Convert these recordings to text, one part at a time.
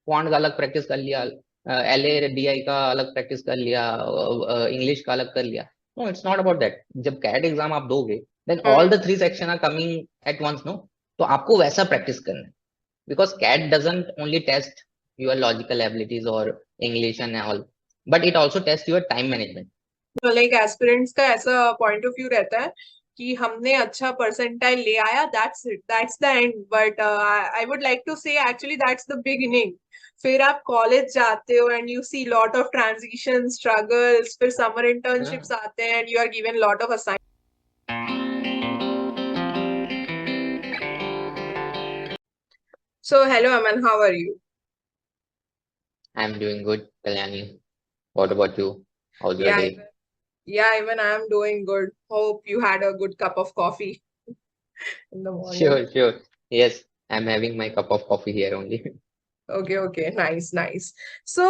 Quant का अलग practice कर लिया, LADI का अलग प्रैक्टिस कर लिया, इंग्लिश का अलग कर लिया. No, it's not about that. जब कैट एग्जाम आप दोगे, then all the 3 section are coming at once, no. तो आपको वैसा प्रैक्टिस करना है, because CAT doesn't only test your logical abilities or English and all, but it also tests your time management. Like aspirants का ऐसा point of view रहता है कि हमने अच्छा परसेंटाइल ले आया, that's it, that's the end. But I would like to say actually that's the beginning. फिर आप कॉलेज जाते हो and you see lot of transition struggles, फिर समर इंटर्नशिप्स आते हैं and you are given lot of assignment. So hello Aman, how are you? I'm doing good, Kalyani. What about you? How's your Yeah, day? even, yeah, even I am doing good. Hope you had a good cup of coffee in the morning. Sure, sure. Yes, I'm having my cup of coffee here only. Okay, okay, nice, nice. So,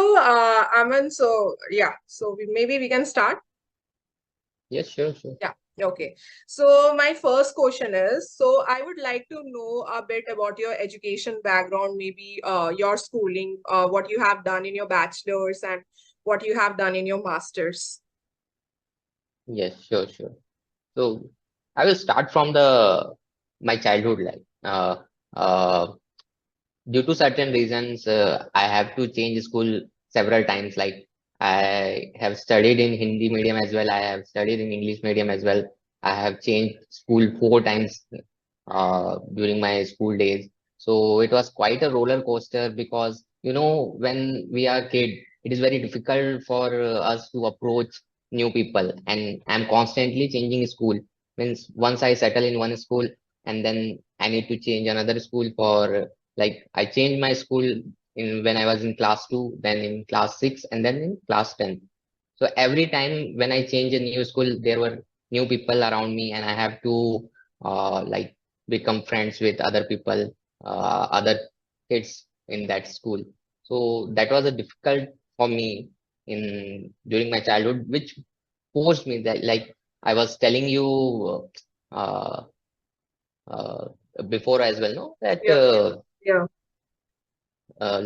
Aman, so yeah, so maybe we can start. Yes, sure, sure. Yeah, okay. So my first question is, so I would like to know a bit about your education background, maybe your schooling, what you have done in your bachelor's and what you have done in your master's. Yes, sure, sure. So I will start from the my childhood life. Due to certain reasons, I have to change school several times. Like I have studied in Hindi medium as well. I have studied in English medium as well. I have changed school 4 times during my school days. So it was quite a roller coaster because, when we are kid, it is very difficult for us to approach new people. And I'm constantly changing school. Means once I settle in one school and then I need to change another school for, like, I changed my school in when I was in class 2, then in class 6, and then in class 10. So every time when I change a new school, there were new people around me, and I have to like become friends with other people, other kids in that school. So that was a difficult for me in during my childhood, which forced me that, like I was telling you uh, uh, before as well, no, that Yeah, yeah.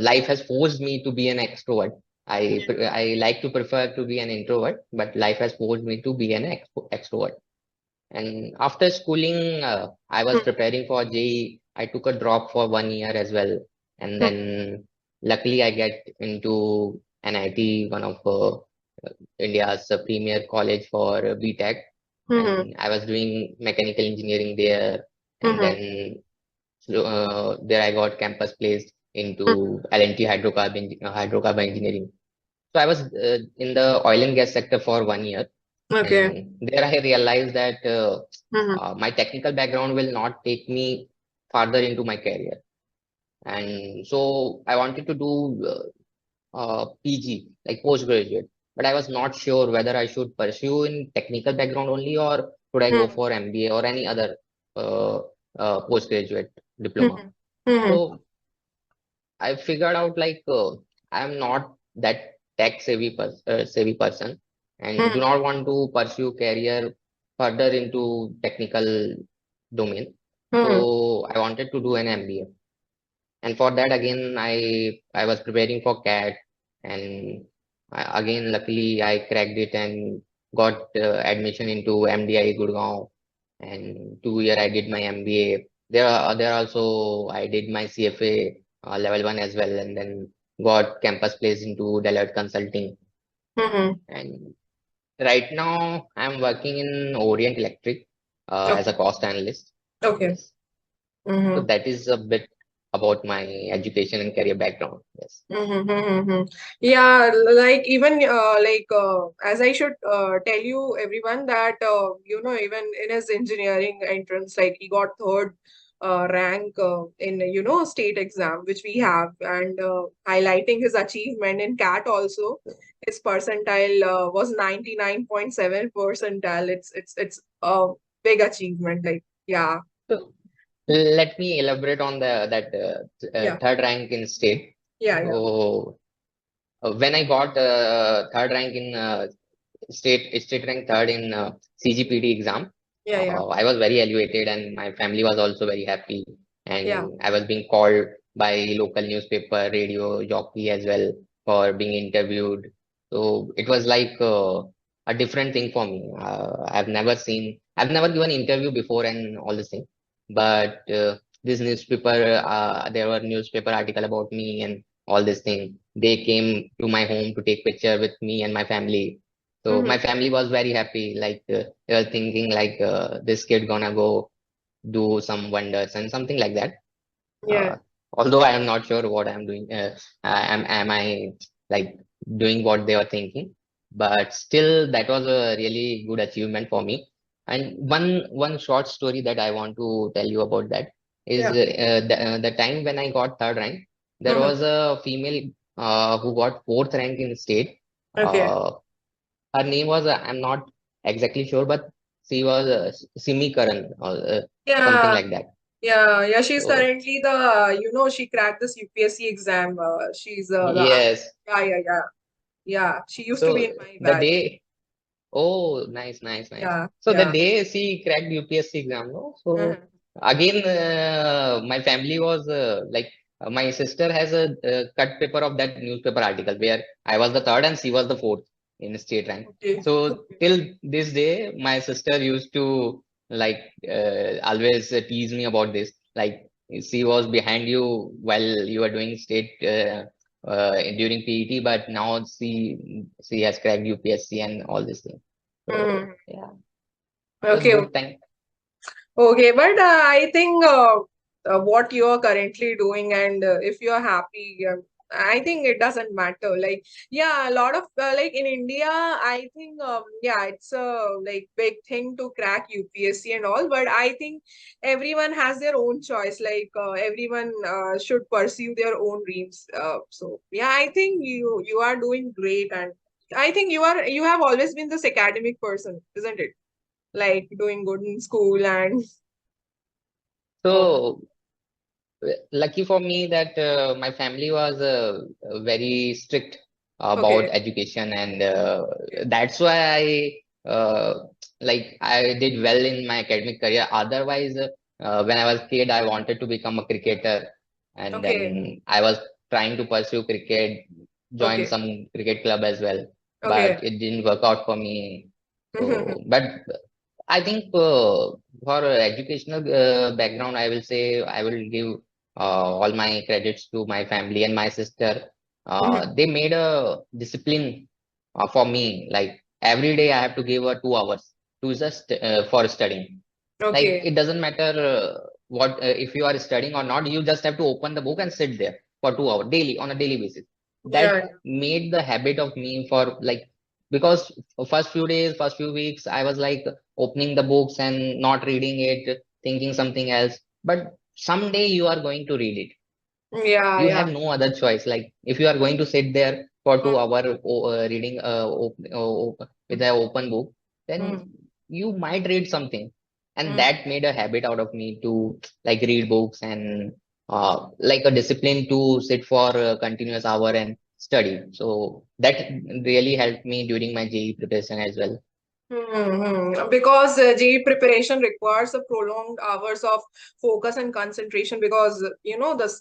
life has forced me to be an extrovert. I like to prefer to be an introvert, but life has forced me to be an extrovert. And after schooling, I was preparing for JEE. I took a drop for 1 year as well, and then luckily I get into NIT, one of India's premier college for BTech, Mm-hmm. and I was doing mechanical engineering there, and Mm-hmm. then there I got campus placed into L&T hydrocarbon engineering. So I was in the oil and gas sector for 1 year, Okay. and there I realized that Mm-hmm. my technical background will not take me further into my career. And so I wanted to do PG, like postgraduate, but I was not sure whether I should pursue in technical background only, or should I go for MBA or any other uh, postgraduate diploma. Mm-hmm. Mm-hmm. So I figured out, like I'm not that savvy person, and do not want to pursue career further into technical domain. Mm-hmm. So I wanted to do an MBA, and for that again I was preparing for CAT, and again luckily I cracked it and got admission into MDI Gurgaon, and 2 year I did my MBA. There also I did my CFA level 1 as well, and then got campus placed into Deloitte Consulting. Mm-hmm. And right now I'm working in Orient Electric as a Okay. cost analyst. Okay. Yes. So Mm-hmm. that is a bit about my education and career background. Yes. Mm-hmm, mm-hmm. Yeah, like even as I should tell you everyone that even in his engineering entrance, like he got third rank in state exam which we have, and highlighting his achievement in CAT also, his percentile was 99.7 percentile. It's a big achievement. Like yeah, So let me elaborate on that yeah, third rank in state. yeah, yeah, So when I got third rank in state rank third in CGPT exam, yeah, yeah, I was very elevated, and my family was also very happy. yeah. And I was being called by local newspaper, radio jockey as well for being interviewed. So it was like a different thing for me. I've never given interview before and all this thing, but this newspaper, there were newspaper article about me and all this thing. They came to my home to take picture with me and my family. So Mm-hmm. my family was very happy. Like they were thinking like this kid gonna go do some wonders and something like that. Yeah. Uh, Although I am not sure what I'm doing, am I like doing what they were thinking? But still, that was a really good achievement for me. And one short story that I want to tell you about that is Yeah. the time when I got third rank. There Mm-hmm. was a female who got fourth rank in state. Okay. Uh, Her name was I'm not exactly sure, but she was Simi Karan or something Yeah. like that. Yeah. She's So currently the, she cracked this UPSC exam. She's the, yes. yeah. Yeah. She used to be in So my the batch. day, oh, nice. Yeah. So the Yeah. day she cracked UPSC exam, no? So Uh-huh. again, my family was my sister has a cut paper of that newspaper article where I was the third and she was the fourth in state rank. Okay. So Okay. till this day, my sister used to like always tease me about this. Like she was behind you while you were doing state. During PET, but now she has cracked UPSC and all this thing. So Mhm. yeah, it was Okay. good thing. Okay, but I think what you are currently doing, and if you are happy, I think it doesn't matter. Like, yeah, a lot of like in India, I think yeah, it's a like big thing to crack UPSC and all. But I think everyone has their own choice. Like everyone should pursue their own dreams. So yeah, I think you are doing great, and I think you have always been this academic person, isn't it? Like doing good in school and oh, So lucky for me that my family was very strict about okay, education, and okay, that's why I did well in my academic career. Otherwise, when I was kid, I wanted to become a cricketer, and okay, then I was trying to pursue cricket, join okay, some cricket club as well, but okay. it didn't work out for me. So, but I think for educational background, I will say I will give all my credits to my family and my sister. They made a discipline for me. Like every day, I have to give 2 hours to just for studying. Like Okay. it doesn't matter what if you are studying or not. You just have to open the book and sit there for 2 hours daily on a daily basis. That Yeah. made the habit of me for like because first few days, first few weeks, I was like opening the books and not reading it, thinking something else. But someday you are going to read it. Yeah. You Yeah. have no other choice. Like if you are going to sit there for Mm, 2 hours reading with an open book, then mm, you might read something. And mm. that made a habit out of me to like read books and like a discipline to sit for a continuous hour and study. So that really helped me during my JEE preparation as well. Because JEE preparation requires a prolonged hours of focus and concentration because the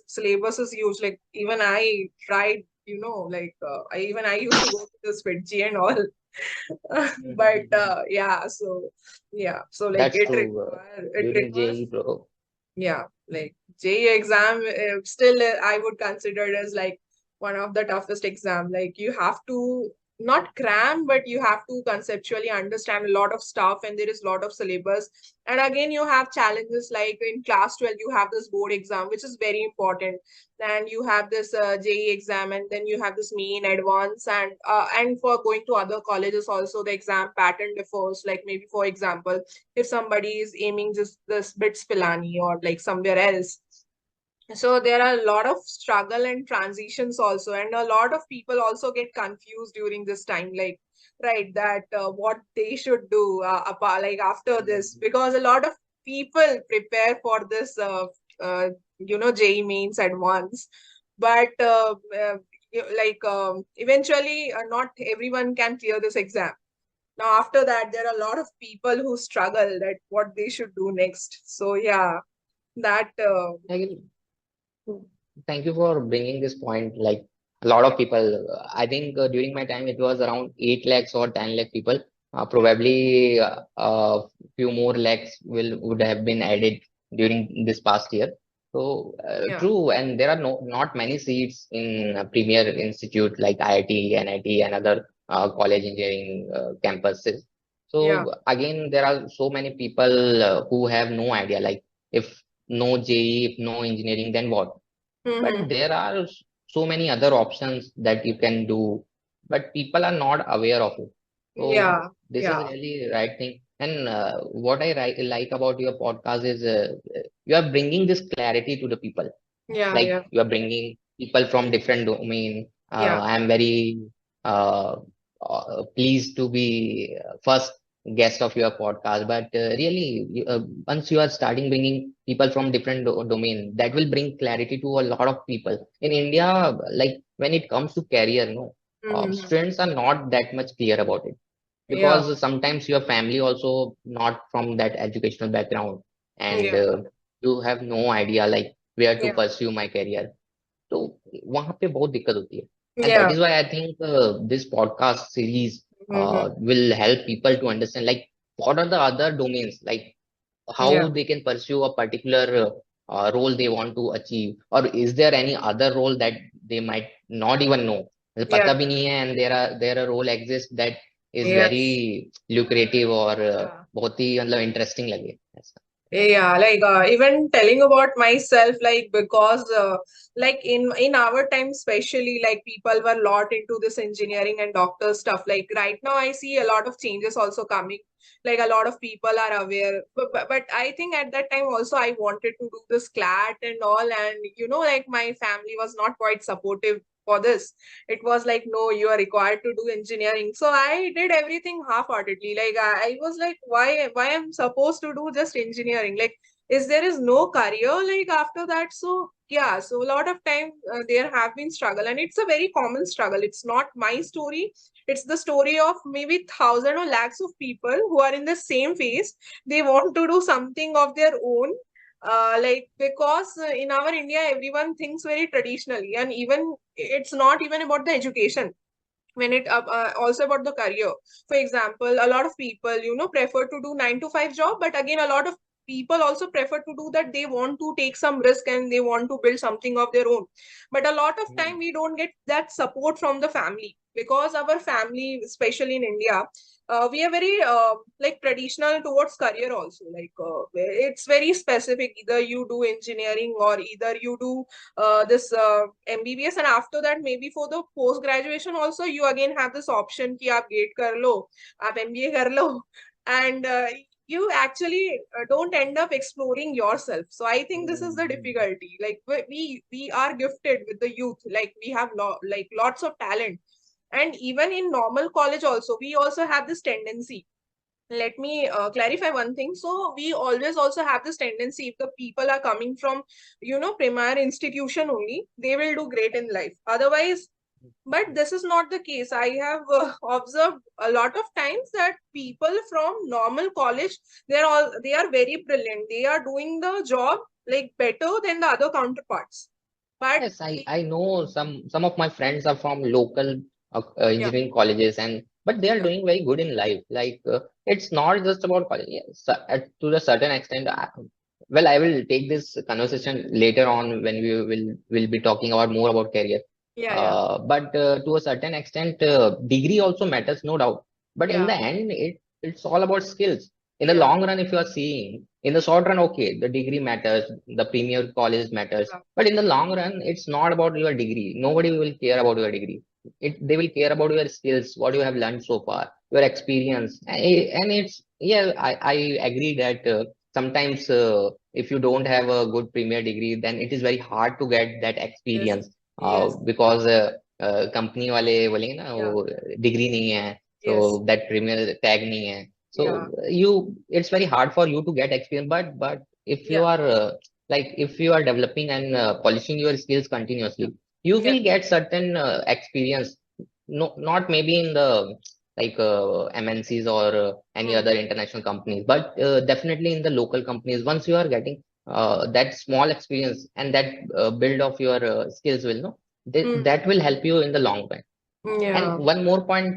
syllabus is huge. Like even I tried, even I used to go to the Switchy and all. But Mhm. so like That's true. it During requires JEE, bro. yeah, like JEE exam still I would consider it as like one of the toughest exam. Like you have to not cram, but you have to conceptually understand a lot of stuff, and there is a lot of syllabus. And again, you have challenges like in class 12, you have this board exam, which is very important. Then you have this JEE exam, and then you have this main advance, and for going to other colleges also the exam pattern differs. Like maybe for example, if somebody is aiming just this bits Pilani or like somewhere else. So there are a lot of struggle and transitions also, and a lot of people also get confused during this time, like right that what they should do like after this, Mhm. because a lot of people prepare for this JEE mains advance, but eventually not everyone can clear this exam. Now, after that, there are a lot of people who struggle that what they should do next. So yeah, that Like, Thank you for bringing this point. Like a lot of people, I think during my time it was around 8 lakhs or 10 lakh people. Probably a few more lakhs will would have been added during this past year. So Yeah, true, and there are not many seats in premier institute like IIT, NIT, and other college engineering campuses. yeah. So again, there are so many people who have no idea. Like if no JE, if no engineering, then what? But Mm-hmm. there are so many other options that you can do, but people are not aware of it. So Yeah, this is yeah, really right thing. And what I like about your podcast is you are bringing this clarity to the people. yeah, Like yeah, you are bringing people from different domain. yeah, I am very pleased to be first guest of your podcast. But really, once you are starting bringing people from different domain, that will bring clarity to a lot of people in India. Like when it comes to career, no, mm-hmm. students are not that much clear about it Yeah, because sometimes your family also not from that educational background, and yeah, you have no idea like where to yeah, pursue my career. तो वहां पे बहुत दिक्कत होती है. And that yeah. is why I think this podcast series Mm-hmm. will help people to understand like what are the other domains, like how Yeah, they can pursue a particular role they want to achieve, or is there any other role that they might not even know, yeah, पता भी नहीं है, and there a role exists that is very yes. lucrative or Yeah. बहुत ही मतलब interesting लगे ऐसा. Yeah, like even telling about myself, like because like in our time, especially like people were lot into this engineering and doctor stuff. Like right now, I see a lot of changes also coming. Like a lot of people are aware, but I think at that time also I wanted to do this CLAT and all, and like my family was not quite supportive for this. It was like, no, you are required to do engineering. So I did everything half-heartedly. Like I was like, why I'm supposed to do just engineering? Like, is no career like after that? So yeah, so a lot of time there have been struggle, and it's a very common struggle. It's not my story. It's the story of maybe thousand or lakhs of people who are in the same phase. They want to do something of their own, like because in our India everyone thinks very traditionally, and even it's not even about the education when it also about the career. For example, a lot of people prefer to do 9 to 5 job, but again a lot of people also prefer to do that. They want to take some risk and they want to build something of their own, but a lot of time we don't get that support from the family, because our family, especially in India, we are very like traditional towards career also. Like it's very specific, either you do engineering or either you do this MBBS, and after that maybe for the post graduation also you again have this option कि आप GATE कर लो, आप MBA कर लो, and you actually don't end up exploring yourself. So I think this is the difficulty. Like we are gifted with the youth, like we have like lots of talent, and even in normal college also we also have this tendency. Let me clarify one thing. So we always also have this tendency, if the people are coming from premier institution only, they will do great in life otherwise. But this is not the case. I have observed a lot of times that people from normal college, they are very brilliant, they are doing the job like better than the other counterparts. But Yes, I know some of my friends are from local yeah, engineering colleges, and but they are yeah, doing very good in life. Like it's not just about college. Yes, to a certain extent. Well, I will take this conversation later on when we will be talking about more about career. yeah, yeah, But to a certain extent, degree also matters, no doubt. But in yeah, the end, it's all about skills. In the yeah, long run, if you are seeing, in the short run, okay, the degree matters, the premier college matters. yeah, But in the long run, it's not about your degree. Nobody will care about your degree. They will care about your skills, what you have learned so far, your experience. And it's, yeah, I agree that sometimes if you don't have a good premier degree, then it is very hard to get that yes, experience yes, because company वाले बोलेंगे ना yeah, वो degree नहीं है, so yes, that premier tag नहीं है. So yeah, you, it's very hard for you to get experience. But if you yeah, are like if you are developing and polishing your skills continuously, you yeah, will get certain experience. No, not maybe in the like MNCs or any mm, other international companies, but definitely in the local companies. Once you are getting that small experience and that build of your skills will know Hmm. that will help you in the long run. And Yeah. one more point,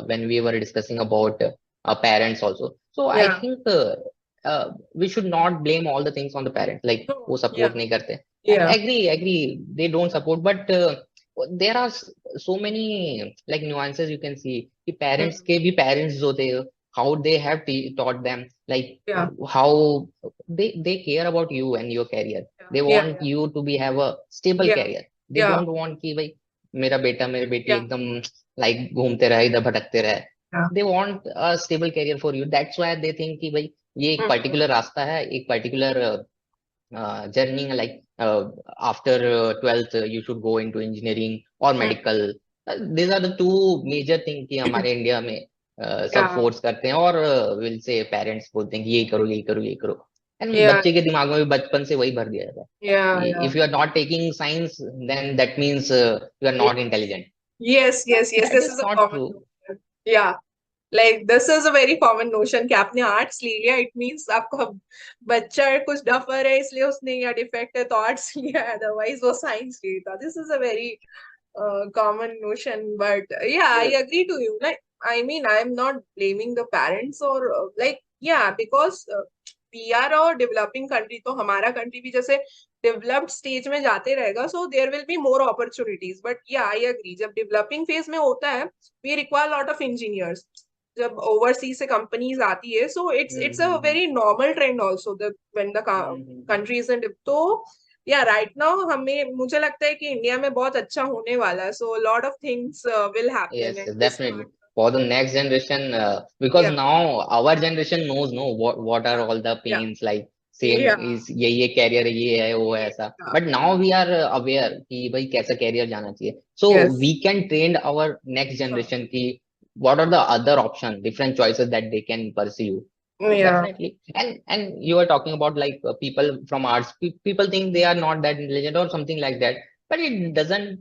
when we were discussing about parents also. So I Yeah. think we should not blame all the things on the parents. Like, No. वो Yeah. support नहीं करते. Yeah. Agree, they don't support. But there are so many like nuances you can see. कि parents Hmm. के भी parents जो थे, how they have taught them, like Yeah. how they care about you and your career. They Yeah. want you to be have a stable Yeah. career. They Yeah. don't want कि भाई मेरा बेटा मेरी बेटी Yeah. एकदम like घूमते रहे इधर भटकते रहे. Yeah. They want a stable career for you. That's why they think कि भाई ये एक Hmm. पर्टिकुलर रास्ता है, एक पर्टिकुलर जर्नी है. Like after 12th you should go into engineering or Hmm. medical. These are the two major thing कि हमारे इंडिया में सब Yeah. फोर्स करते हैं और विल से पेरेंट्स बोलते हैं कि यही करो यही करो यही करो. And Yeah. बच्चे के दिमाग में भी बचपन से वही भर दिया जाता है. Yeah. Yeah. If you are not taking science, then that means you are not intelligent. Yes, yes, yes. That This is is a not common true. notion. Yeah. Like this is a very common notion कि आपने arts ले लिया it means आपको अब बच्चा कुछ duffer है इसलिए उसने या डिफेक्ट है तो आर्ट्स लिया अदरवाइज वो साइंस लेता. This is a very common notion, but yeah, I Yes. agree to you. Like, I mean, I'm not blaming the parents or like, yeah, because we are a developing country, तो हमारा country भी जैसे developed stage में जाते रहेगा, so there will be more opportunities. But yeah, I agree. जब developing phase में होता है, we require a lot of engineers. जब overseas से companies आती है, so it's a hmm. very normal trend also. The when the country is in तो या राइट नाउ हमें मुझे लगता है कि इंडिया में बहुत अच्छा होने वाला है so lot of things will happen Yes, and this definitely. Part. For the next generation, because या now our generation knows no what are all the या pains like. Same या is ये career है, ये है वो है या ऐसा. But now we are aware कि भाई कैसा career जाना चाहिए. So yes we can train our next generation कि what are the other options, different choices that they can pursue. So या definitely. And you are talking about like people from arts. People think they are not that intelligent or something like that. But it doesn't,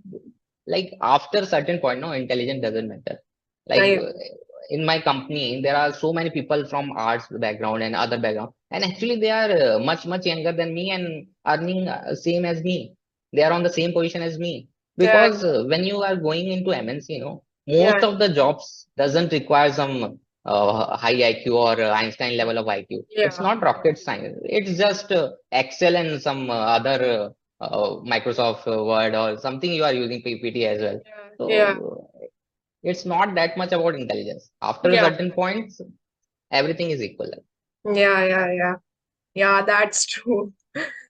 like after certain point, no, intelligence doesn't matter. Like in my company, there are so many people from arts background and other background, and actually they are much younger than me and earning same as me. They are on the same position as me या because when you are going into MNC, you know, या most of the jobs doesn't require some high IQ or Einstein level of IQ. It's या not rocket science. It's just Excel and some other Microsoft Word or something you are using PPT as well. या So it's not that much about intelligence. After a या certain point, everything is equal. या yeah, that's true.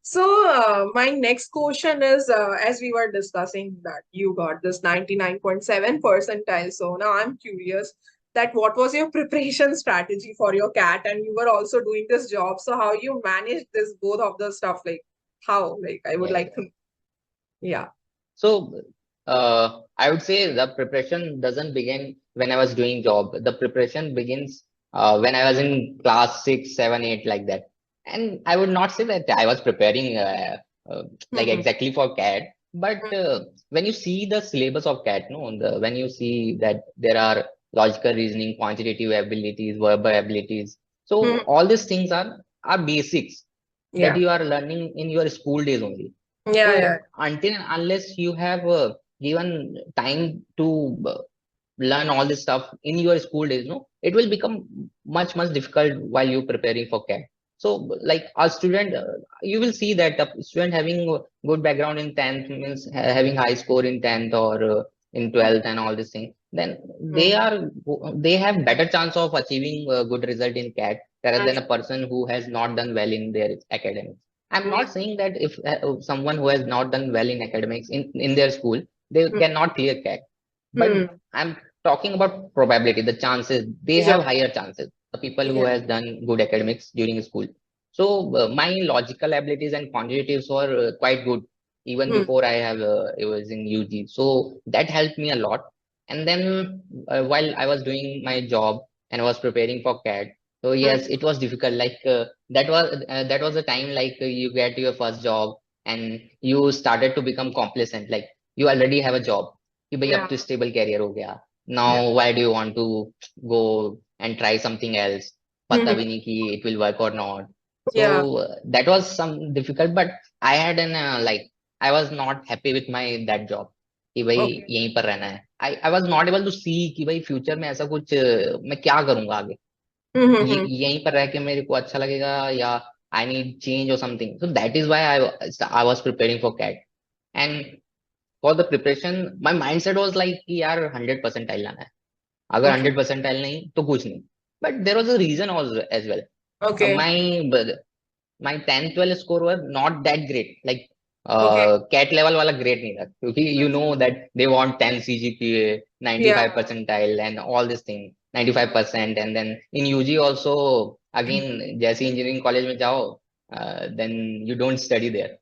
So, my next question is, as we were discussing that you got this 99.7 percentile. So now I'm curious that what was your preparation strategy for your cat, and you were also doing this job. So how you managed this both of the stuff? Like how? Like I would Yeah, like yeah. to. Yeah. So I would say the preparation doesn't begin when I was doing job. The preparation begins when I was in class 6, 7, 8, like that. And I would not say that I was preparing like Hmm. exactly for CAT, but Hmm. when you see the syllabus of CAT, no, when you see that there are logical reasoning, quantitative abilities, verbal abilities, so Hmm. all these things are basics that Yeah. you are learning in your school days only. Yeah. Yeah. So until and unless you have given time to learn all this stuff in your school days, no, it will become much difficult while you preparing for CAT. So like a student, you will see that a student having a good background in 10th means having high score in 10th or in 12th and all these things, then Hmm. they have better chance of achieving a good result in CAT rather than a person who has not done well in their academics. I'm Hmm. not saying that if someone who has not done well in academics in their school, they Hmm. cannot clear CAT. But Hmm. I'm talking about probability, the chances, they have Yeah. higher chances, the people who Yeah. has done good academics during school. So my logical abilities and quantitatives were quite good even Hmm. before I was in UG. So that helped me a lot. And then while I was doing my job and I was preparing for CAT, so yes, Hmm. it was difficult. Like that was the time like you get your first job and you started to become complacent. Like you already have a job. कि भाई अब Yeah. तो stable career हो गया. Yeah. Now why do you want to go and try something else? पता Hmm. भी नहीं कि it will work or not. Yeah. So that was some difficult, but I had an like I was not happy with my that job कि भाई Okay. यहीं पर रहना है. I was not able to see कि भाई future में ऐसा कुछ मैं क्या करूंगा आगे. ये Mm-hmm. यहीं पर रह के मेरे को अच्छा लगेगा या आई नीड चेंज और something. So that is why I was preparing for CAT. And for the preparation my mindset was like कि यार 100% लाना है. अगर Okay. 100% नहीं तो कुछ नहीं. But there was a reason as well. Okay. My my 10th 12th score were not that great, like Okay. cat level वाला great नहीं था क्योंकि you know अच्छा. that they want 10 CGPA, 95 Yeah. percentile and all this thing, 95%. And then in UG also again जैसे engineering college में जाओ, then you don't study there.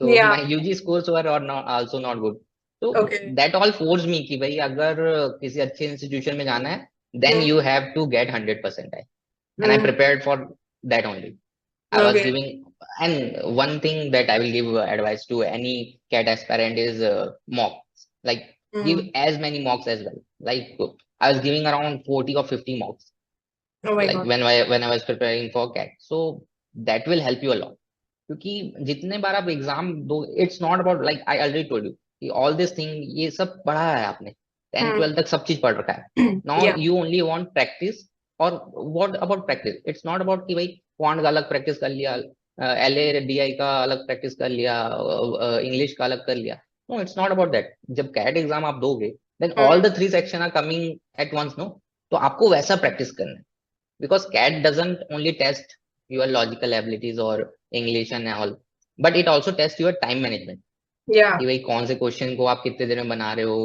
So Yeah. my UG scores were or not, also not good. So Okay. that all forced me कि भाई अगर किसी अच्छे institution में जाना है then Mm-hmm. you have to get 100% and I Mm-hmm. prepared for that only. I was Okay. giving, and one thing that I will give advice to any cat aspirant is mocks. Like give Mm-hmm. as many mocks as well. Like I was giving around 40 or 50 mocks. Oh my Like God. when I was preparing for cat, so that will help you a lot. क्योंकि जितने बार आप exam दो, it's not about like I already told you कि all this thing ये सब पढ़ा है आपने, 10 Mm. 12 तक सब चीज पढ़ रखा है. Now Yeah. You only want practice. और what about practice, it's not about कि भाई क्वांट का अलग प्रैक्टिस कर लिया, एल ए डी आई का अलग प्रैक्टिस कर लिया, इंग्लिश का अलग कर लिया. No, it's not about that. जब कैट एग्जाम आप दोगे then all Mm. The 3 section are coming at once. No, तो आपको वैसा प्रैक्टिस करना है because CAT doesn't only test your logical abilities or English and all, but it also tests your time management. Yeah. कि भाई कौन से question को आप कितने देर में बना रहे हो,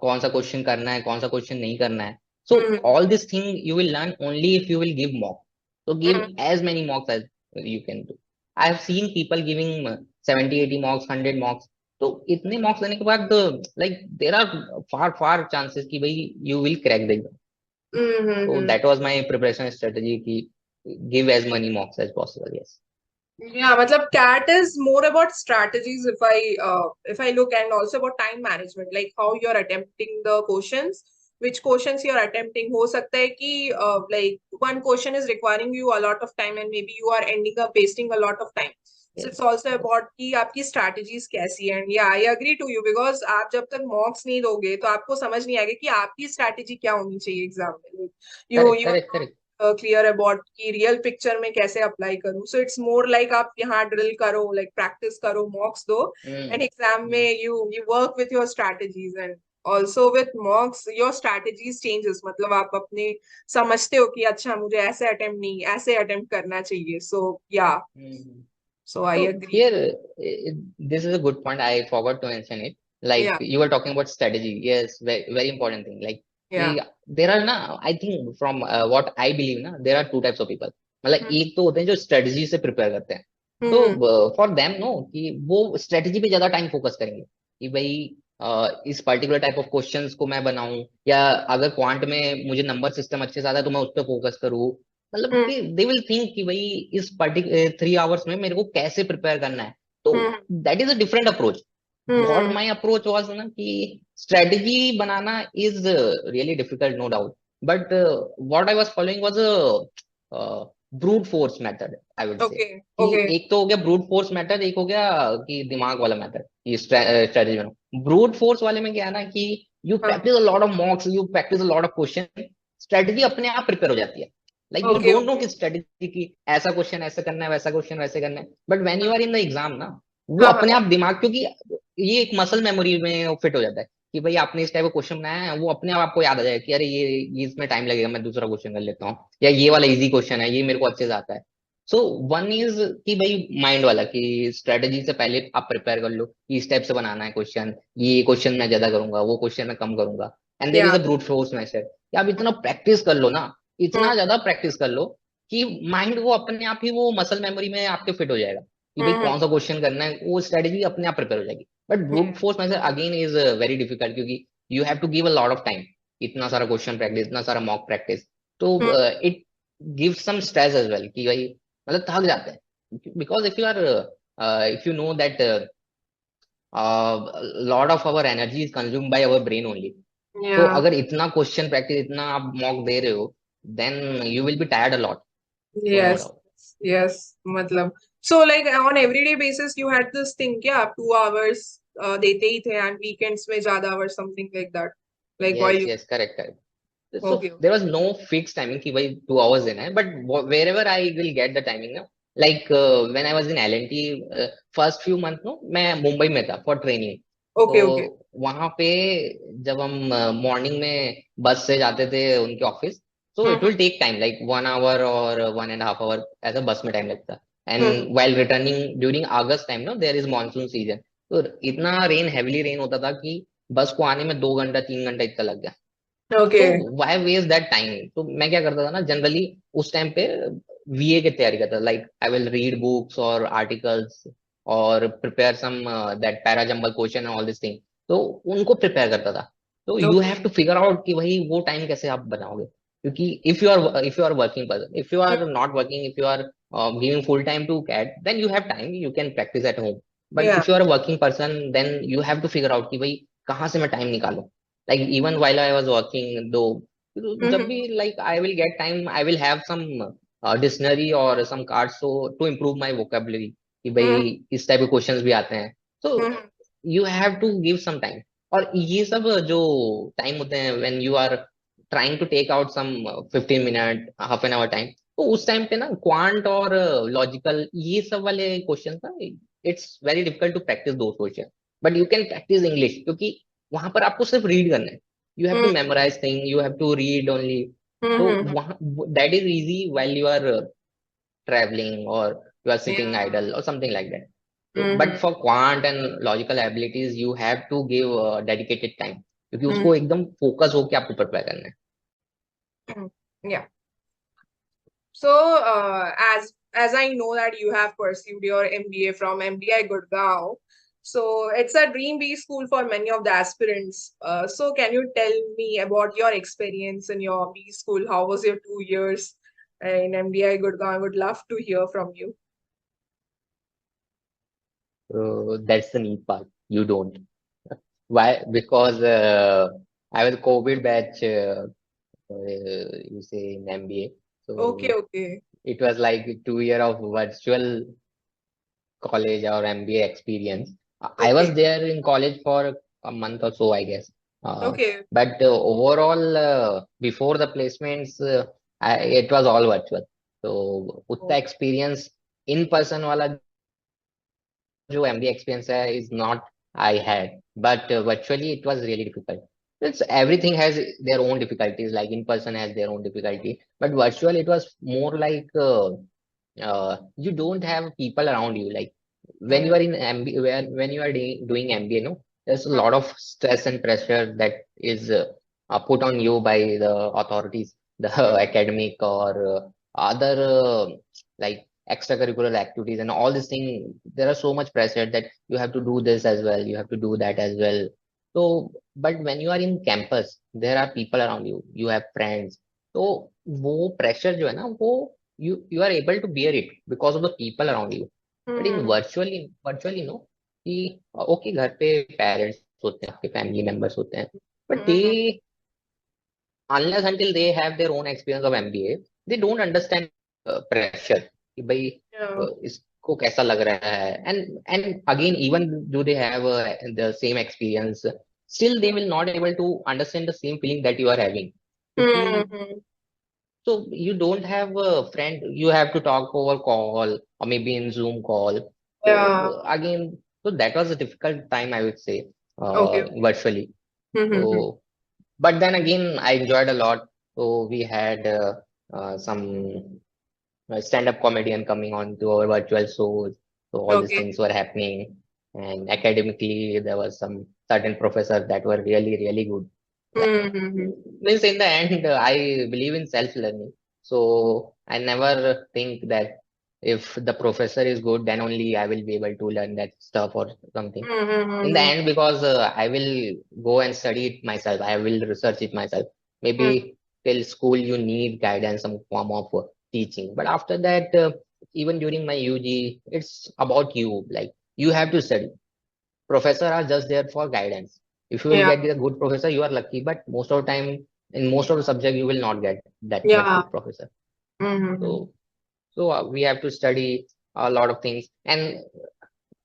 कौन सा क्वेश्चन करना है, कौन सा क्वेश्चन नहीं करना है. सो Mm. All this thing you will learn only if you will give mock. So give Mm. as many mocks as you can do. I have seen people giving 70 80 mocks, 100 mocks. तो इतने मॉक्स देने के बाद like there are far chances कि भाई you will crack the exam. So Mm-hmm. that was my preparation strategy कि give as many mocks as possible. Yes. Yeah, matlab cat is more about strategies if I look, and also about time management, like how you're attempting the questions, which questions you're attempting. हो सकता है कि like one question is requiring you a lot of time and maybe you are ending up wasting a lot of time. So Yes. it's also Yes. about कि आपकी strategies कैसी हैं. And yeah, I agree to you because आप जब तक mocks नहीं दोगे तो आपको समझ नहीं आएगा कि आपकी strategy क्या होनी चाहिए exam में. Correct. You Correct. Correct. Clear about की रियल पिक्चर में कैसे अप्लाई करूं. सो इट्स मोर लाइक आप यहाँ ड्रिल करो, लाइक प्रैक्टिस करो, मॉक्स दो, एंड Mm. Exam Mm. में you work with your strategies. And also with मॉक्स your strategies changes, मतलब आप अपने समझते हो कि अच्छा मुझे ऐसे अटेम्प्ट नहीं ऐसे अटेम्प्ट करना चाहिए. So yeah, Mm. So I So agree. here, this is a good point. I forgot to mention it. Like या. you were talking about strategy. Yes, very important thing. Like या. there are ना, I think from what I believe ना, there are two types of people. मतलब एक तो होते हैं जो स्ट्रेटजी से प्रिपेयर करते हैं. तो फॉर देम नो कि वो स्ट्रेटजी पे ज्यादा टाइम फोकस करेंगे कि भाई इस पर्टिकुलर टाइप ऑफ क्वेश्चंस को मैं बनाऊं, या अगर क्वांट में मुझे नंबर सिस्टम अच्छे से आता है तो मैं उस पर फोकस करूँ. मतलब कि दे विल थिंक कि भाई इस पर्टिकुलर 3 आवर्स में मेरे को कैसे प्रिपेयर करना है. तो that is a different approach. What my approach was ना कि स्ट्रेटजी बनाना is really difficult, no doubt. But what I was following was a brute force method, I would say. Okay. कि ओके. एक तो हो गया ब्रूट फोर्स मेथड, एक हो गया कि दिमाग वाला मेथड, ये स्ट्रेटजी बनाओ. ब्रूट फोर्स वाले में क्या है ना कि you practice a lot of मॉक्स, you practice a lot of question, strategy अपने आप प्रिपेयर हो जाती है. Like you okay. Don't know okay. कि स्ट्रेटजी की ऐसा क्वेश्चन ऐसा करना है, वैसा क्वेश्चन वैसे करना है. But when you are in the exam ना, वो हाँ. अपने हाँ. आप दिमाग, क्योंकि ये एक मसल मेमोरी में फिट हो जाता है कि भाई आपने इस टाइप का क्वेश्चन बनाया है, वो अपने आप आपको याद आ जाएगा कि अरे ये इसमें टाइम लगेगा, मैं दूसरा क्वेश्चन कर लेता हूँ, या ये वाला इजी क्वेश्चन है, ये मेरे को अच्छे से आता है. सो वन इज कि भाई माइंड वाला कि स्ट्रेटेजी से पहले आप प्रिपेयर कर लो कि इस टाइप से बनाना है क्वेश्चन, ये क्वेश्चन मैं ज्यादा करूंगा, वो क्वेश्चन मैं कम करूंगा. एंड देयर इज या. अ ब्रूट फोर्स मेथड कि आप इतना प्रैक्टिस कर लो ना, इतना ज्यादा प्रैक्टिस कर लो कि माइंड वो अपने आप ही वो मसल मेमोरी में आपके फिट हो जाएगा कि भाई कौन सा क्वेश्चन करना है, वो स्ट्रेटेजी अपने आप प्रिपेयर हो जाएगी. But brute force method again is very difficult क्योंकि you have to give a lot of time, इतना सारा क्वेश्चन प्रैक्टिस, इतना सारा मॉक प्रैक्टिस. तो it gives some stress as well कि भाई मतलब थक जाते हैं. Because if you know that lot of our energy is consumed by our brain only. तो या. अगर इतना क्वेश्चन प्रैक्टिस, इतना आप मॉक दे रहे हो, then you will be tired a lot. So no yes. Doubt. Yes, मतलब. So like on everyday basis you had this thing, yeah, 2 hours देते ही थे and weekends में ज्यादा hours something like that. Like while Yes, you. yes, correct, correct. So Okay. there was no fixed timing कि भाई 2 hours देना है, but wherever I will get the timing ना, like when I was in L&T, first few month no, मैं मुंबई में था for training. तो Okay, okay. वहां पे जब हम मॉर्निंग में बस से जाते थे उनके office, so it hmm will take time like 1 hour or 1.5 hour ऐसा बस में टाइम लगता. हम्म And while returning during August time, no, there is monsoon season. तो इतना रेन हैवीली रेन होता था कि बस को आने में 2 घंटा 3 घंटा इतना लग गया. तो Okay. Why waste that time. तो मैं क्या करता था ना, जनरली उस टाइम पे वीए की तैयारी करता, like I will read books और आर्टिकल्स और prepare some that parajumble question and all this thing. तो उनको प्रिपेयर करता था. तो you have Okay. To figure out कि भाई वो टाइम कैसे आप बनाओगे. क्योंकि if you are working person, if you are hmm, not working, if you are giving full time to CAT, then you have time, you can practise at home. But Yeah. If you are working person, then you have to figure out कि भाई कहाँ से मैं time निकालूं. Like even while I was working, though, जब भी हम्म like I will get time, I will have some dictionary or some cards so to improve my vocabulary कि भाई हम्म इस टाइप के क्वेश्चंस भी आते हैं. So hmm you have to give some time. और ये सब जो टाइम होते हैं when you are trying to take out some 15 minute half an hour time, तो उस टाइम पे ना क्वांट और लॉजिकल ये सब वाले क्वेश्चन ना, it's very difficult to practise दो question. But you can practise English, क्योंकि वहां पर आपको सिर्फ रीड करना है. You have to hmm memorise thing, you have to read only. तो हम्म वहाँ that is easy while you are traveling or you are sitting Yeah. idle or something like that. So, but hmm for quant and logical abilities, you have to give dedicated time, क्योंकि हम्म उसको एकदम focus होके आपको prepare करना है. Yeah. So, as I know that you have pursued your MBA from MBI Gurgaon, so it's a dream B school for many of the aspirants. So, can you tell me about your experience in your B school? How was your 2 years in MBI Gurgaon? I would love to hear from you. So that's the neat part. You don't. Why? Because I was COVID batch, you say in MBA. Okay, So okay, it was like 2 year of virtual college or MBA experience. I was okay, there in college for a month or so, I guess. Uh, okay. but overall, before the placements, it was all virtual. So उतना Oh. experience in person वाला जो MBA experience है is not I had. But virtually it was really difficult. It's everything has their own difficulties. Like in person has their own difficulty, but virtual it was more like you don't have people around you. Like when you Yeah. are in MBA, when you are doing MBA, no, there's a lot of stress and pressure that is put on you by the authorities, the academic or other like extracurricular activities and all these things. There are so much pressure that you have to do this as well, you have to do that as well. So, but when you are in campus, there are people around you, you have friends. तो वो pressure जो है ना, वो you are able to bear it because of the people around you. But in Hmm. virtually no, कि okay घर पे parents होते हैं, आपके फैमिली मेंबर्स होते हैं, but they Hmm. unless until they have their own experience of MBA, they don't understand pressure कि भाई Yeah. इसको कैसा लग रहा है. And again, even do they have the same experience, still they will not able to understand the same feeling that you are having. क्योंकि Hmm. so you don't have a friend, you have to talk over call or maybe in Zoom call. Yeah. So again, so that was a difficult time, I would say, Okay. virtually. Hmm. So, but then again, I enjoyed a lot. So we had some stand-up comedian coming on to our virtual shows. So all these Okay. things were happening. And academically, there was some certain professors that were really, really good. Hmm. Means in the end, I believe in self-learning. So I never think that if the professor is good, then only I will be able to learn that stuff or something. In the Hmm. end, because I will go and study it myself, I will research it myself. Maybe till school, you need guidance, some form of teaching. But after that, even during my UG, it's about you. Like you have to study. Professor are just there for guidance. If you will Yeah. get a good professor, you are lucky. But most of the time, in most of the subject, you will not get that much Yeah. good professor. Hmm. So So we have to study a lot of things. And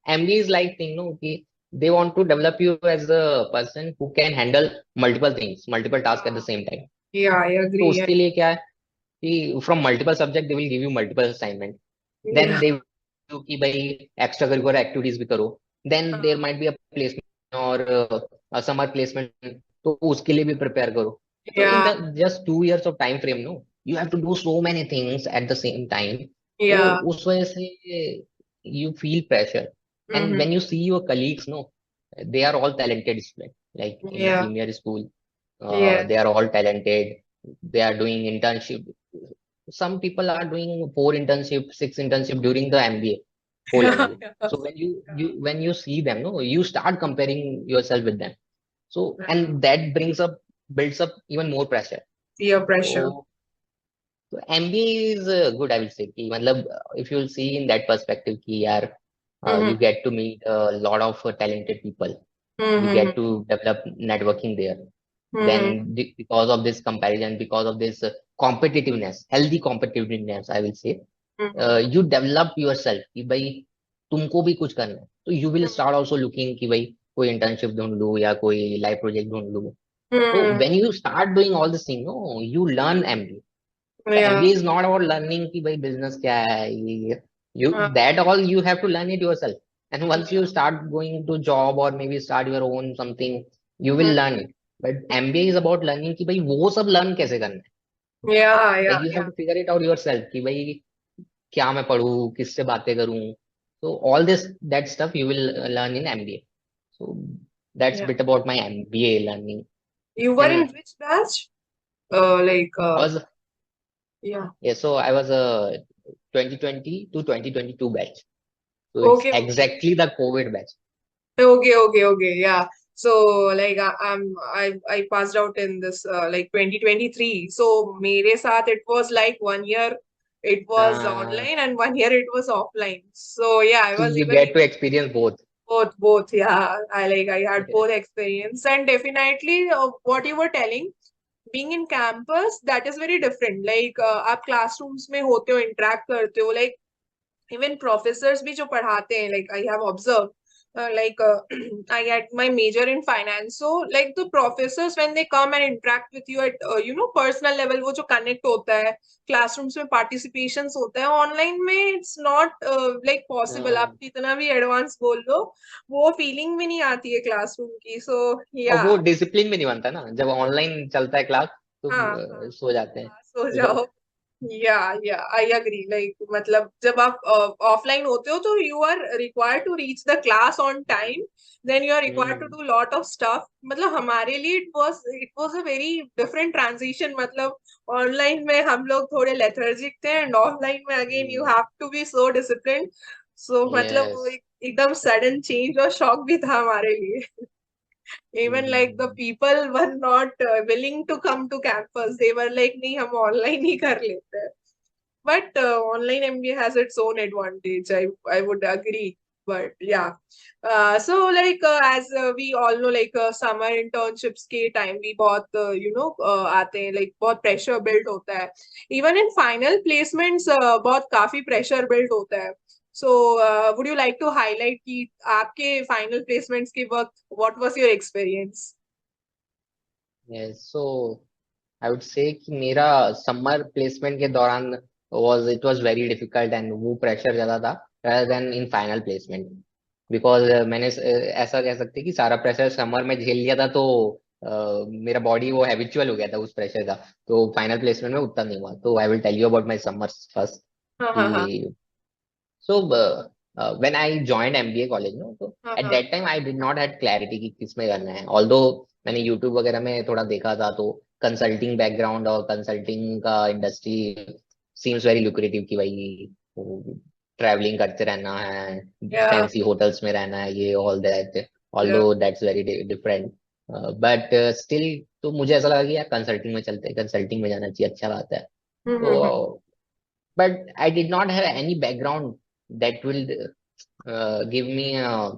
MBA is like thing, no, कि they want to develop you as a person who can handle multiple things, multiple tasks at the हाँ, same time. yeah, I तो agree. उसके लिए क्या है कि from multiple subject they will give you multiple assignment. Then Yeah. they will कि भाई extra curricular activities भी करो. Then there हाँ, might be a placement or a summer placement. तो उसके लिए भी prepare करो. So in yeah, the just 2 years of time frame, no, you have to do so many things at the same time. तो yeah. उस वजह से you feel pressure. And Mm-hmm. when you see your colleagues, no, they are all talented students. Like in Yeah, premier school, they yes. are all talented. They are doing internship. Some people are doing 4 internship, 6 internship during the MBA whole Yeah, MBA. So when you see them, no, you start comparing yourself with them. So yeah. and that builds up even more pressure. Peer pressure. So, so MBA is good, I will say. कि मतलब if you'll see in that perspective, कि यार you Mm-hmm. get to meet a lot of talented people. You Mm-hmm. get to develop networking there. Mm-hmm. Then because of this comparison, because of this competitiveness, healthy competitiveness, I will say, Mm-hmm. you develop yourself कि भाई तुमको भी कुछ करना है. तो you will start also looking कि भाई कोई internship ढूंढ लूं या कोई live project ढूंढ लूं. So Mm-hmm. when you start doing all this thing, no, you learn MBA. The Yeah. MBA is not about learning कि भाई business क्या है you Uh, that all you have to learn it yourself. And once you yeah. start going to job or maybe start your own something, you will Mm-hmm. learn it. But MBA is about learning कि भाई वो सब learn कैसे करना है. Yeah, Like yeah, you have yeah. to figure it out yourself कि भाई क्या मैं पढूं, किससे बातें करूं. So all this that stuff you will learn in MBA. So that's Yeah. bit about my MBA learning. You were in And which batch? Like, I was yeah. yeah, so I was a 2020 to 2022 batch. So it's Okay, okay. exactly the COVID batch. Okay, okay, okay. Yeah. So like I passed out in this like 2023. So मेरे साथ it was like 1 year it was Uh, online and 1 year it was offline. So yeah, I so was you even get to experience both. both. Yeah, I had Yeah. both experience and definitely what you were telling, being in campus that is very different. Like आप classrooms में होते हो interact करते हो like even professors भी जो पढ़ाते हैं like I have observed I had my major in finance, so like the professors when they come and interact with you at personal level वो जो connect होता है classrooms में participations होता है online में it's not like possible. हाँ. आप कितना भी advance बोल दो वो feeling भी नहीं आती है classroom की. So और yeah. वो डिसिप्लिन भी नहीं बनता ना जब ऑनलाइन चलता है क्लास तो हाँ हाँ सो जाते हैं. हाँ सो तो जाओ. या आई एग्री लाइक मतलब जब आप ऑफलाइन होते हो तो you are required to reach the class on time, then you are required to hmm, do lot of stuff. मतलब हमारे लिए it was a very different transition. मतलब ऑनलाइन में हम लोग थोड़े लेथर्जिक थे एंड ऑफलाइन में again you have to be so discipline. So मतलब वो यस. एकदम सडन चेंज और शॉक भी था हमारे लिए. Even like the people were not willing to come to campus. They were like नहीं हम online ही कर लेते हैं. But online MBA has its own advantage. I would agree. But yeah, so like as we all know, like summer internships के time भी बहुत आते हैं, like बहुत pressure built होता है. Even in final placements बहुत काफी pressure built होता है. So would you like to highlight कि आपके final placements के वक्त what was your experience? Yes. So I would say कि मेरा समर प्लेसमेंट के दौरान it was very difficult and वो प्रेशर ज्यादा था rather than in final placement. Because मैंने ऐसा कह सकते हैं कि सारा प्रेशर समर में झेल लिया था. तो मेरा बॉडी वो हैबिचुअल हो गया था उस प्रेशर का. तो फाइनल प्लेसमेंट में उतना नहीं हुआ. तो I will tell you about my summers first. हाँ हाँ हाँ कि so when I joined MBA college, no, so हाँ at हाँ that time I did not had clarity कि किस में करना है. Although मैंने YouTube वगैरह में थोड़ा देखा था तो कंसल्टिंग बैकग्राउंड और कंसल्टिंग का इंडस्ट्री सीम्स वेरी लुक्रेटिव कि भाई ट्रैवलिंग करते रहना है, yeah फैंसी होटल्स में रहना है, ये all that. yeah. Although that's very different, but still तो मुझे ऐसा लगा कि यार कंसल्टिंग में चलते हैं, कंसल्टिंग में जाना चाहिए, अच्छा बात है. Mm-hmm. तो but I did not have any background that will give me a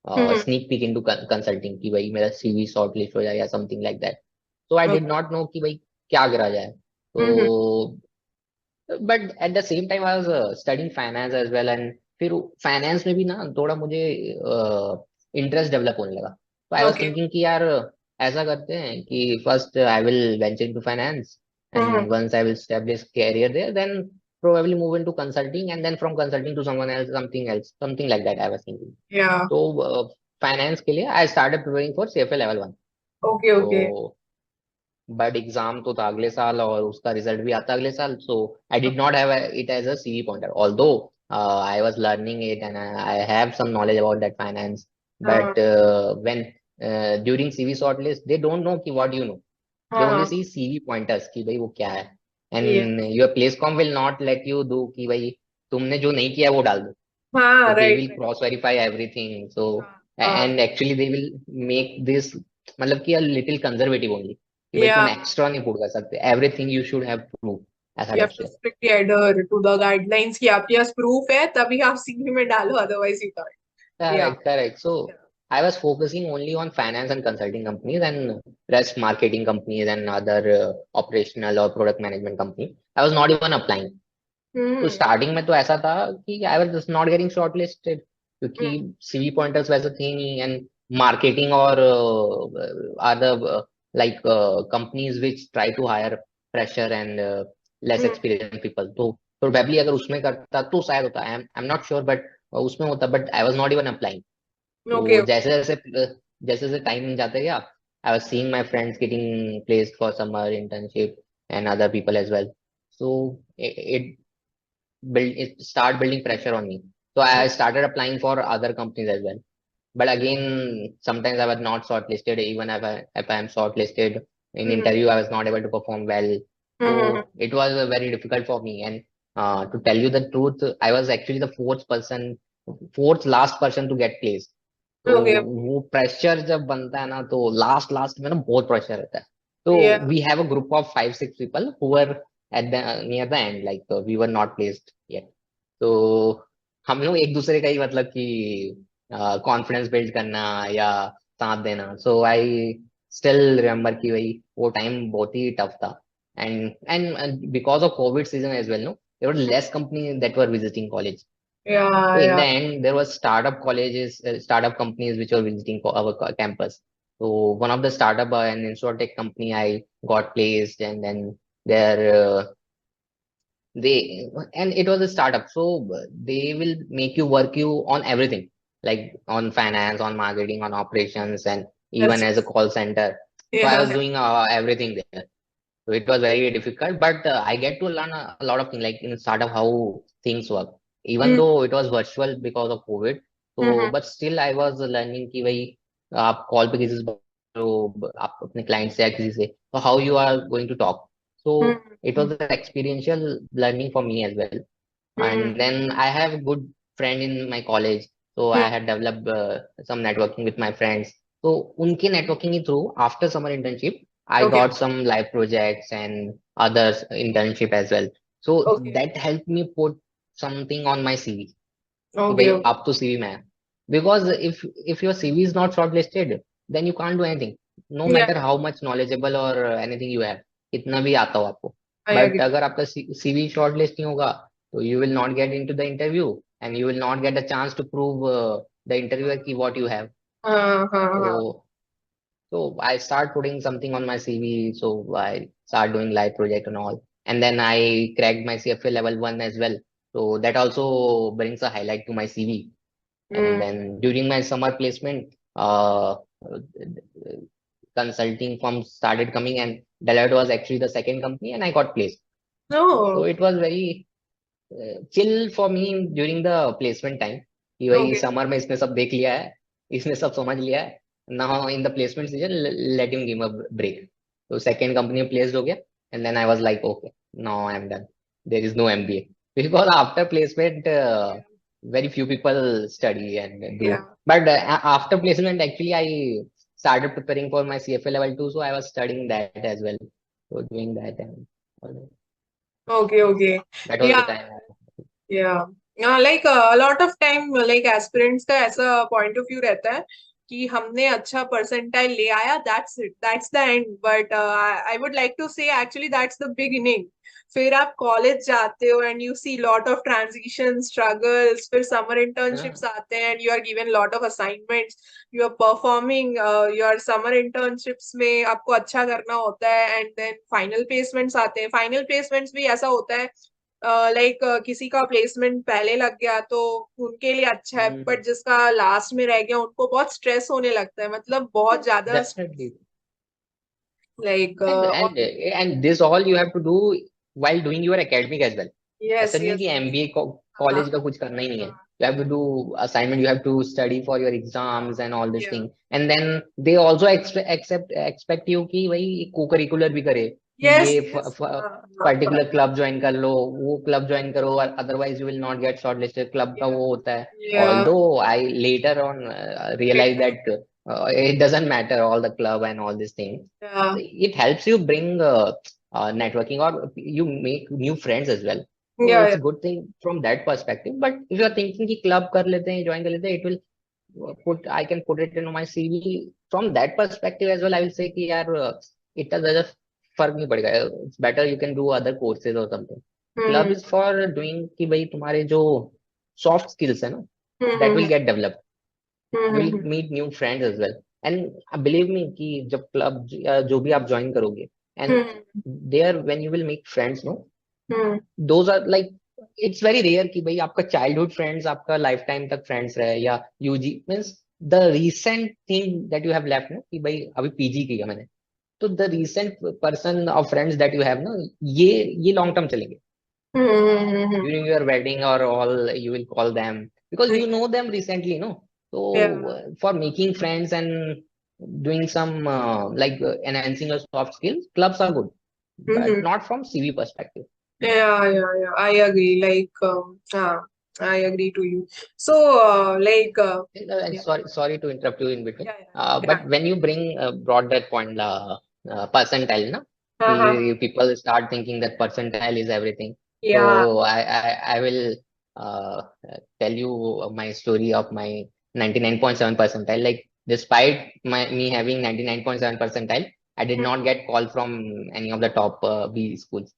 Mm-hmm. sneak peek into consulting कि भाई मेरा CV shortlist हो जाए या something like that. So I did Okay. not know कि भाई क्या करा जाए. Mm-hmm. तो but at the same time I was studying finance as well, and फिर फाइनेंस में भी ना थोड़ा मुझे इंटरेस्ट डेवलप होने लगा। तो आई वाज Okay. थिंकिंग कि यार ऐसा करते हैं कि first I will venture into finance, Mm-hmm. And once I will establish career there, then probably move into consulting, and then from consulting to someone else, something like that I was thinking. Yeah. तो finance के लिए I started preparing for CFA level 1। Okay, तो okay. But exam तो था अगले साल और उसका रिजल्ट भी आता अगले साल, so I did not have it as a CV pointer, although I was learning it and I have some knowledge about that finance. हाँ but when during CV shortlist they don't know कि what you know, they हाँ only हाँ सी CV pointers कि भाई वो क्या है, ये and your place com will not let you do कि भाई तुमने जो नहीं किया वो डाल दो। हाँ So they right will right cross verify everything. So हाँ हाँ and actually they will make this मतलब कि a little conservative only कि भाई या तुम एक्स्ट्रा नहीं पुट कर सकते, everything you should have proof ऐसा you टाइप have to से। strictly adhere to the guidelines कि आपके पास proof है तभी आप सीवी में डालो otherwise you can't. Yeah. Correct, correct. So I was focusing only on finance and consulting companies, and rest marketing companies and other operational or product management company I was not even applying. तो हम्म starting में तो ऐसा था कि I was just not getting shortlisted क्योंकि hmm CV pointers वैसे थे नहीं, एंड मार्केटिंग और are the like companies which try to hire fresher and less hmm experience people, तो प्रोबेबली अगर उसमें करता तो शायद होता, I am not sure, but उसमें होता, but I was not even applying. Okay तो जैसे जैसे टाइम जाते गया, I was seeing my friends getting placed for summer internship and other people as well, so it it start building pressure on me. So I started applying for other companies as well. But again, sometimes I was not shortlisted. Even if I am shortlisted in interview, I was not able to perform well. So it was very difficult for me. And to tell you the truth, I was actually the fourth last person to get placed. तो okay वो pressure जब बनता है ना तो last last में ना बहुत प्रेशर रहता है। तो yeah we have a group of 5-6 people who were at the near the end, like we were not placed yet. तो हम लोग एक दूसरे का ही मतलब कि कॉन्फिडेंस बिल्ड करना या साथ देना। सो आई स्टिल रिमेम्बर कि भाई वो टाइम बहुत ही टफ था, and because of Covid season as well, no there were less company that were visiting college. या So in या the end, there was startup colleges, startup companies which were visiting our campus. So one of the startup and insurtech company I got placed, and then there they and it was a startup, so they will make you work you on everything, like on finance, on marketing, on operations, and even as a call center. So I या was doing everything there. So it was very difficult, but I get to learn a lot of things like in startup how things work. Even though it was virtual because of COVID, so but still I was learning कि भाई आप call पे किसी से बात करो, आप अपने क्लाइंट से या किसी से, तो how you are going to talk. So it was an experiential learning for me as well. And then I have a good friend in my college, so I had developed some networking with my friends. So उनके networking के through after summer internship I okay got some live projects and others internship as well. So okay that helped me put something on my CV कि okay भाई okay आप तो CV में है, because if your CV is not shortlisted, then you can't do anything, no या matter how much knowledgeable or anything you have, कितना भी आता हो आपको। आई बट एग्री अगर आपका CV शॉर्टलिस्ट नहीं होगा तो you will not get into the interview, and you will not get a chance to prove the interviewer ki what you have. हाँ हाँ हाँ So I start putting something on my CV. So I start doing live project and all. And then I cracked my CFA level 1 as well. So that also brings a highlight to my CV. And then during my summer placement, consulting firms started coming, and Deloitte was actually the second company, and I got placed. So no it was very chill for me during the placement time कि भाई okay summer में इसने सब देख लिया है, इसने सब समझ लिया है, now in the placement season let him give a break. तो second company में placed हो गया, and then I was like okay, now I am done, there is no MBA because after placement very few people study and या do, but after placement actually I started preparing for my CFA level 2, so I was studying that as well, so doing that and all okay okay that was या the time. या like a lot of time like aspirants का ऐसा point of view रहता है कि हमने अच्छा percentile ले आया, that's it, that's the end, but I would like to say actually that's the beginning. फिर आप कॉलेज जाते हो and you see lot of transition struggles, फिर समर इंटर्नशिप्स हाँ, आते हैं and you are given lot of assignments, you are performing your summer internships में, आपको अच्छा करना होता है, एंड देन फाइनल प्लेसमेंट्स आते हैं। फाइनल प्लेसमेंट्स भी ऐसा होता है लाइक किसी का प्लेसमेंट पहले लग गया तो उनके लिए अच्छा है, बट जिसका लास्ट में रह गया उनको बहुत स्ट्रेस होने लगता है, मतलब बहुत ज्यादा definitely. Like. And this all you have to do while doing your academic as well. Yes ऐसा नहीं है यस कि यस। एमबीए हाँ कॉलेज का कुछ करना ही नहीं है. You have to do assignment, you have to study for your exams and all this या thing. And then they also expect you कि भाई को करिकुलर भी करे, कि यस ये यस। हाँ हाँ। पर्टिकुलर क्लब ज्वाइन कर लो, वो क्लब ज्वाइन करो, otherwise you will not gate shortlisted. Club का या वो होता है. या Although I later on realized that it doesn't matter all the club and all these things. या It helps you bring networking, or you make new friends as well. So या it's a good thing from that perspective. But if you are thinking कि club कर लेते हैं, join कर लेते हैं, it will I can put it in my CV. From that perspective as well, I will say कि यार it does फर्क नहीं पड़ेगा. It's better you can do other courses or something. Club hmm is for doing कि भाई तुम्हारे जो soft skills है ना, that will hmm get developed. You will hmm meet new friends as well. And believe me कि जब club जो भी आप ज्वाइन करोगे, and hmm there when you will make friends, no, hmm those are like, it's very rare कि भाई आपका childhood friends आपका लाइफ टाइम तक फ्रेंड्स रहे, या UG means the recent thing that you have left ना, कि भाई अभी पीजी किया मैंने, तो the recent person of friends that you have ना, ये लॉन्ग टर्म चलेंगे. हम्म। During your wedding or all, you will call them because you know them recently, no? या So for making friends and doing some enhancing your soft skills, clubs are good, but not from CV perspective. yeah, I agree, like I agree to you. So like yeah Sorry to interrupt you in between. yeah yeah yeah But when you brought that point, percentile, na, हाँ हाँ हाँ people start thinking that percentile is everything. yeah So I will uh, tell you my story of my 99.7 percentile. Like despite me having 99.7 percentile, I did not get call from any of the top B schools,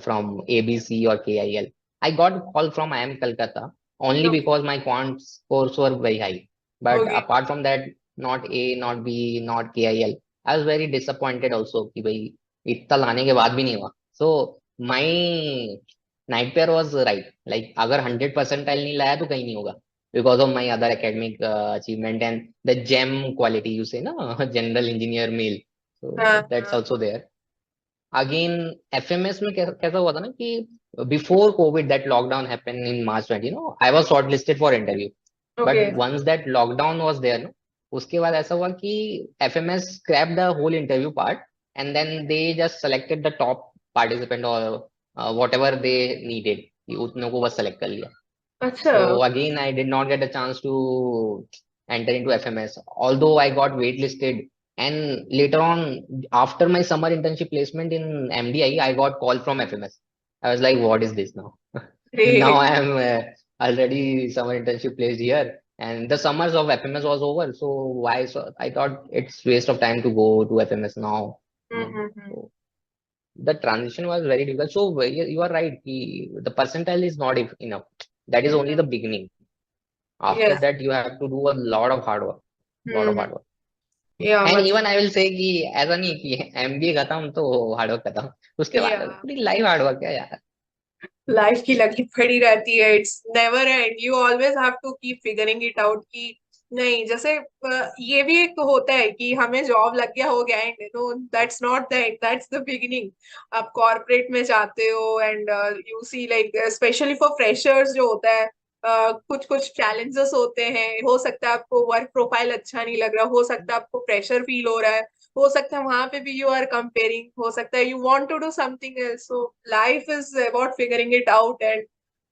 from ABC or KIL. I got call from IIM Calcutta only okay because my quant scores were very high. But okay apart from that, not A, not B, not KIL. I was very disappointed also कि भाई इतना लाने के बाद भी नहीं हुआ. So my nightmare was right. Like अगर 100 percentile नहीं लाया तो कहीं नहीं होगा. Because of my other academic achievement and the gem quality you say na, general engineer male. So हाँ that's हाँ also there. Again, FMS में कैसा हुआ था ना कि before COVID, that lockdown happened in March 20, I was shortlisted for interview. But okay once that lockdown was there, no, उसके बाद ऐसा हुआ कि FMS scrapped the whole interview part, and then they just selected the top participant or whatever they needed. कि उतनों को बस select कर लिया. अच्छा So again, I did not get a chance to enter into FMS, although I got waitlisted. And later on, after my summer internship placement in MDI, I got call from FMS. I was like, what is this now? Now great I am already summer internship placed here, and the summers of FMS was over. So why? So I thought it's waste of time to go to FMS now. mm-hmm. So the transition was very difficult. So you are right. The percentile is not enough. That is only yeah the beginning. After yes that, you have to do a lot of hard work. Lot of mm-hmm. hard work. yeah And मतलब even I will say कि ऐसा नहीं कि MBA खत्म तो hard work खत्म. उसके बाद yeah पूरी लाइफ हार्ड वर्क है यार. लाइफ की लगी पड़ी रहती है, it's never end, you always have to keep figuring it out कि नहीं, जैसे ये भी एक होता है कि हमें जॉब लग गया, हो गया, and no that's not that, that's the beginning. आप कॉर्पोरेट में जाते हो and you see like specially for freshers जो होता है, कुछ कुछ चैलेंजेस होते हैं, हो सकता है आपको वर्क प्रोफाइल अच्छा नहीं लग रहा, हो सकता है आपको प्रेशर फील हो रहा है, हो सकता है वहां पे भी यू आर कंपेयरिंग, हो सकता है you want to do something else. So life is about figuring it out, and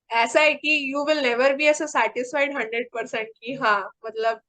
ऐसा है कि यू विल नेवर बी ऐसा सेटिस्फाइड 100% कि हाँ मतलब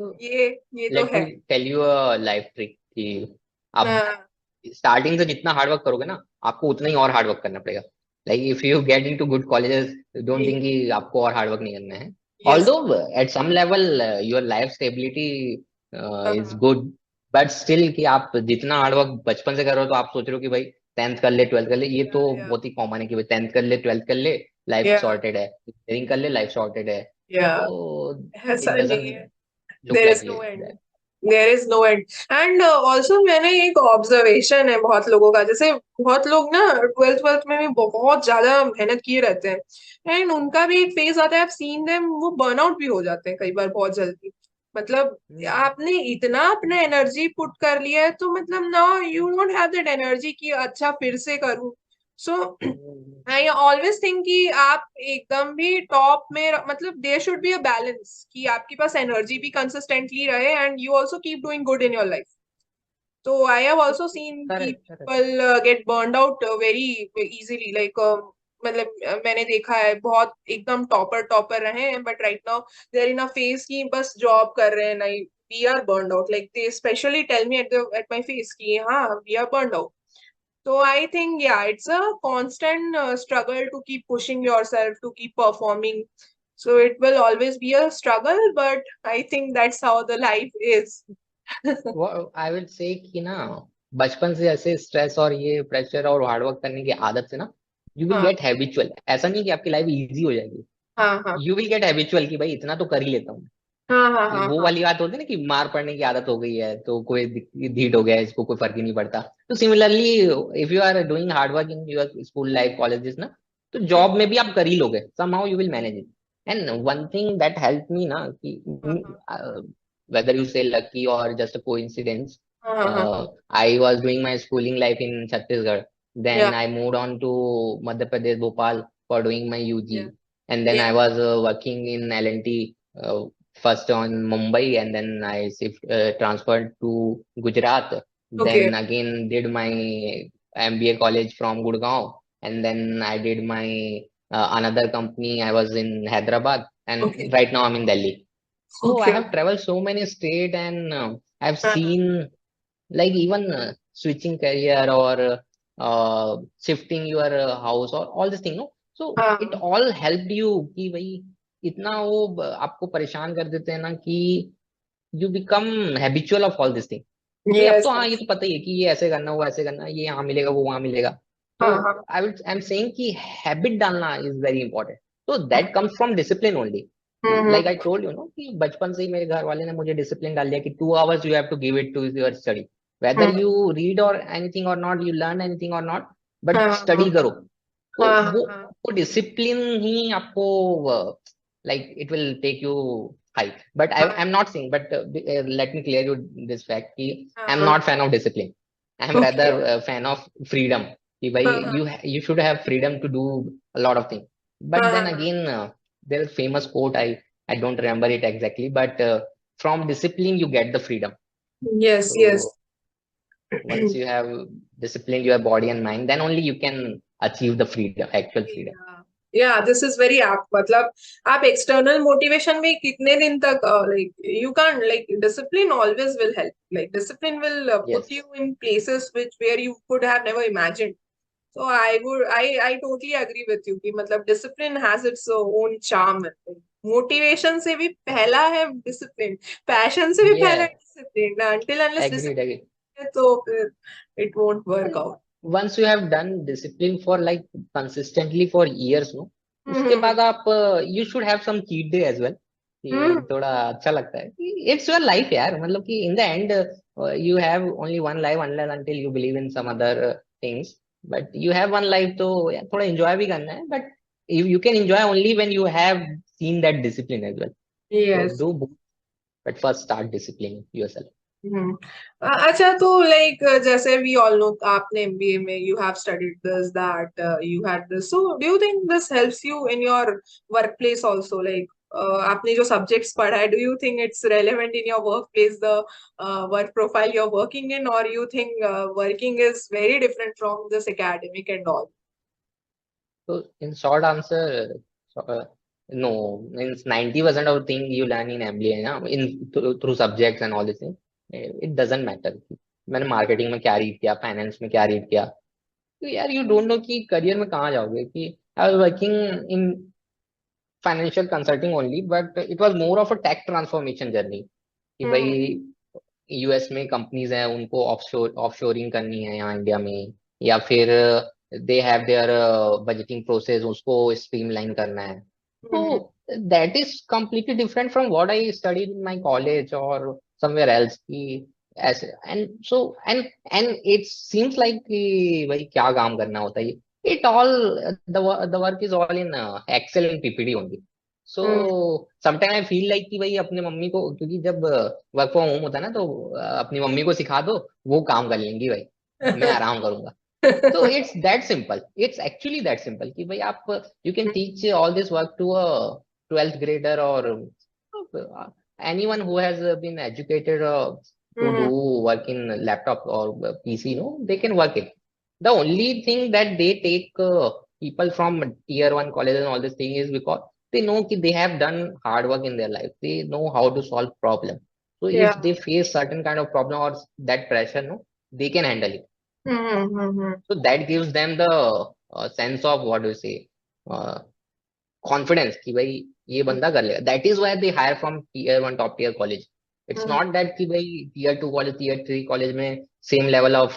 तो ये तो लेट मी है। Tell you a life trick कि आप हाँ स्टार्टिंग से जितना हार्ड वर्क करोगे ना, आपको उतना ही और हार्ड वर्क करना पड़ेगा. Like if you get into good colleges, don't think कि आपको और हार्ड वर्क नहीं करना है. Yes although at some level your life stability is good, but still कि आप जितना हार्डवर्क बचपन से कर रहे हो तो आप सोच रहे हो कि भाई 10th कर ले 12th कर ले, ये तो या बहुत ही कॉमन है कि भाई 10th कर ले 12th कर ले लाइफ या सॉर्टेड है, इंजीनियरिंग कर ले लाइफ सॉर्टेड है, या तो ऐसा इट नहीं डजंट है, look there like is no end, that. There is no end. And also मैंने एक ऑब्जर्वेशन है बहुत लोगों का, जैसे बहुत लोग ना ट्वेल्थ ट्वेल्थ में भी बहुत ज्यादा मेहनत किए रहते हैं, एंड उनका भी एक फेज आता है, आप सीन देम वो बर्नआउट भी हो जाते हैं कई बार बहुत जल्दी। मतलब आपने इतना अपना एनर्जी पुट कर लिया है, तो मतलब now you don't have that energy कि अच्छा फिर से करूं। सो आई ऑलवेज थिंक कि आप एकदम भी टॉप में मतलब there should be a balance, कि आपके पास एनर्जी भी कंसिस्टेंटली रहे and you also keep doing good in your life. तो आई हैव आल्सो सीन कि correct correct. People get burned out very easily, like मतलब मैंने देखा है बहुत एकदम टॉपर टॉपर रहे हैं, but right now they are in a phase की बस जॉब कर रहे हैं, नहीं we are burned out, like they specially tell me at my face कि हाँ we are burned out. So I think, yeah, it's a constant struggle to keep pushing yourself, to keep performing. So it will always be a struggle, but I think that's how the life is. I will say कि ना बचपन से ऐसे stress और ये pressure और hard work करने की आदत से ना यू विल हाँ गेट हैबिचुअल, ऐसा नहीं कि आपकी लाइफ इजी हो जाएगी, हाँ हाँ यू विल गेट हैबिचुअल कि भाई इतना तो कर ही लेता हूँ। हाँ हाँ ये हाँ वो हाँ वाली बात होती है ना कि मार पड़ने की आदत हो गई है तो कोई धीट हो गया है, इसको कोई फर्क ही नहीं पड़ता। तो similarly if you are doing hard work in your school life colleges ना, तो हम्म, जॉब में भी आप कर ही लोगे, somehow you will manage it. And one thing that help me ना कि हाँ हाँ whether you say lucky or just a coincidence, हाँ हाँ हाँ हाँ I was doing my schooling life in Chhattisgarh. yeah Then I moved on to Madhya Pradesh, Bhopal for doing my yeah UG. And then I yeah was working in L&T, first on Mumbai, and then I transferred to Gujarat. okay Then again did my MBA college from Gurgaon. And then I did my another company. I was in Hyderabad, and okay right now I'm in Delhi. So I okay have traveled so many states, and I've हाँ हाँ seen like even switching career or shifting your house or all this thing, no? So it हाँ all helped you कि भाई इतना वो आपको परेशान कर देते हैं ना कि you become habitual of all this thing। भाई अब yes तो हाँ ये yes तो पता ही है कि ये ऐसे करना वो ऐसे करना, ये यहाँ मिलेगा वो वहां मिलेगा। तो हाँ हाँ आई एम सेइंग कि हैबिट डालना इज वेरी इंपॉर्टेंट। तो that comes from discipline only. Like I hmm told you know कि बचपन से ही मेरे घर वाले ने मुझे डिसिप्लिन डाल दिया कि 2 hours you have to give it to your study, whether hmm, you read और एनीथिंग और नॉट, यू लर्न एनीथिंग और नॉट, हाँ बट हाँ स्टडी करो। तो हाँ वो हाँ वो डिसिप्लिन ही आपको like it will take you high। But हाँ I'm not saying, but let me clear you this fact कि हाँ I'm हाँ not fan of discipline, I'm rather okay fan of freedom कि भाई हाँ हाँ you should have freedom to do a lot of things। हाँ But then हाँ again there is famous quote, I don't remember it exactly, but from discipline you get the freedom। yes yes So once you have disciplined your body and mind, then only you can achieve the freedom, actual freedom। Yeah, yeah, this is very apt. मतलब आप external motivation में कितने दिन तक like you can't, like discipline always will help. Like discipline will put you Yes, in places which where you could have never imagined. So I totally agree with you कि मतलब discipline has its own charm. Motivation से भी पहला है discipline, passion से भी पहला yeah, है discipline. Until unless agreed, discipline agreed। है तो फिर it won't work And out. once you have done discipline for like consistently for years, no, उसके हम्म बाद आप you should have some cheat day as well हम्म कि थोड़ा अच्छा लगता है कि it's your life यार, मतलब कि in the end you have only one life unless until you believe in some other things, but you have one life, तो यार थोड़ा enjoy भी करना है, but you can enjoy only when you have seen that discipline as well। So yes. do both, but first start disciplining yourself। हम्म अच्छा, तो like जैसे we all know आपने एमबीए में you have studied this that you had this, so do you think this helps you in your work place also, like आपने जो subjects पढ़ा है, do you think it's relevant in your work place, the work profile you are working in, और you think working is very different from this academic and all? So in short answer, no, means 90% of thing you learn in MBA ना, in through subjects and all this thing, it doesn't matter। मैंने marketing में क्या read किया, finance में क्या read किया, तो यार यू डोंट नो कि करियर में कहाँ जाओगे। कि I was working in financial consulting only, but it was more of a tech transformation journey कि भाई हम्म यूएस में कंपनीज हैं, उनको ऑफशोरिंग करनी है यहाँ इंडिया में, या फिर they have their budgeting process, उसको स्ट्रीमलाइन करना है। तो hmm that is completely different from what I studied in my college or somewhere else की ऐसे। And so and it seems like कि भाई क्या काम करना होता है, it all the work is all in Excel and PPT only. So hmm sometime I feel like कि भाई अपने मम्मी को, क्योंकि जब वर्क फ्रॉम होम होता है ना, तो अपनी मम्मी को सिखा दो, वो काम कर लेंगी भाई, मैं आराम करूंगा। तो it's that simple, it's actually that simple कि भाई आप, you can teach all this work to a 12th grader or anyone who has been educated to do hmm work in laptop or PC, no, they can work it. The only thing that they take people from tier one colleges and all this thing is because they know that they have done hard work in their life. They know how to solve problem. So if Yeah. they face certain kind of problem or that pressure, no, they can handle it. Mm-hmm. So that gives them the sense of what do you say, uh, confidence कि भाई ये बंदा कर लेगा। That is why they hire from tier one top tier college. It's Mm-hmm. Not that कि भाई tier two college, tier three college में same level of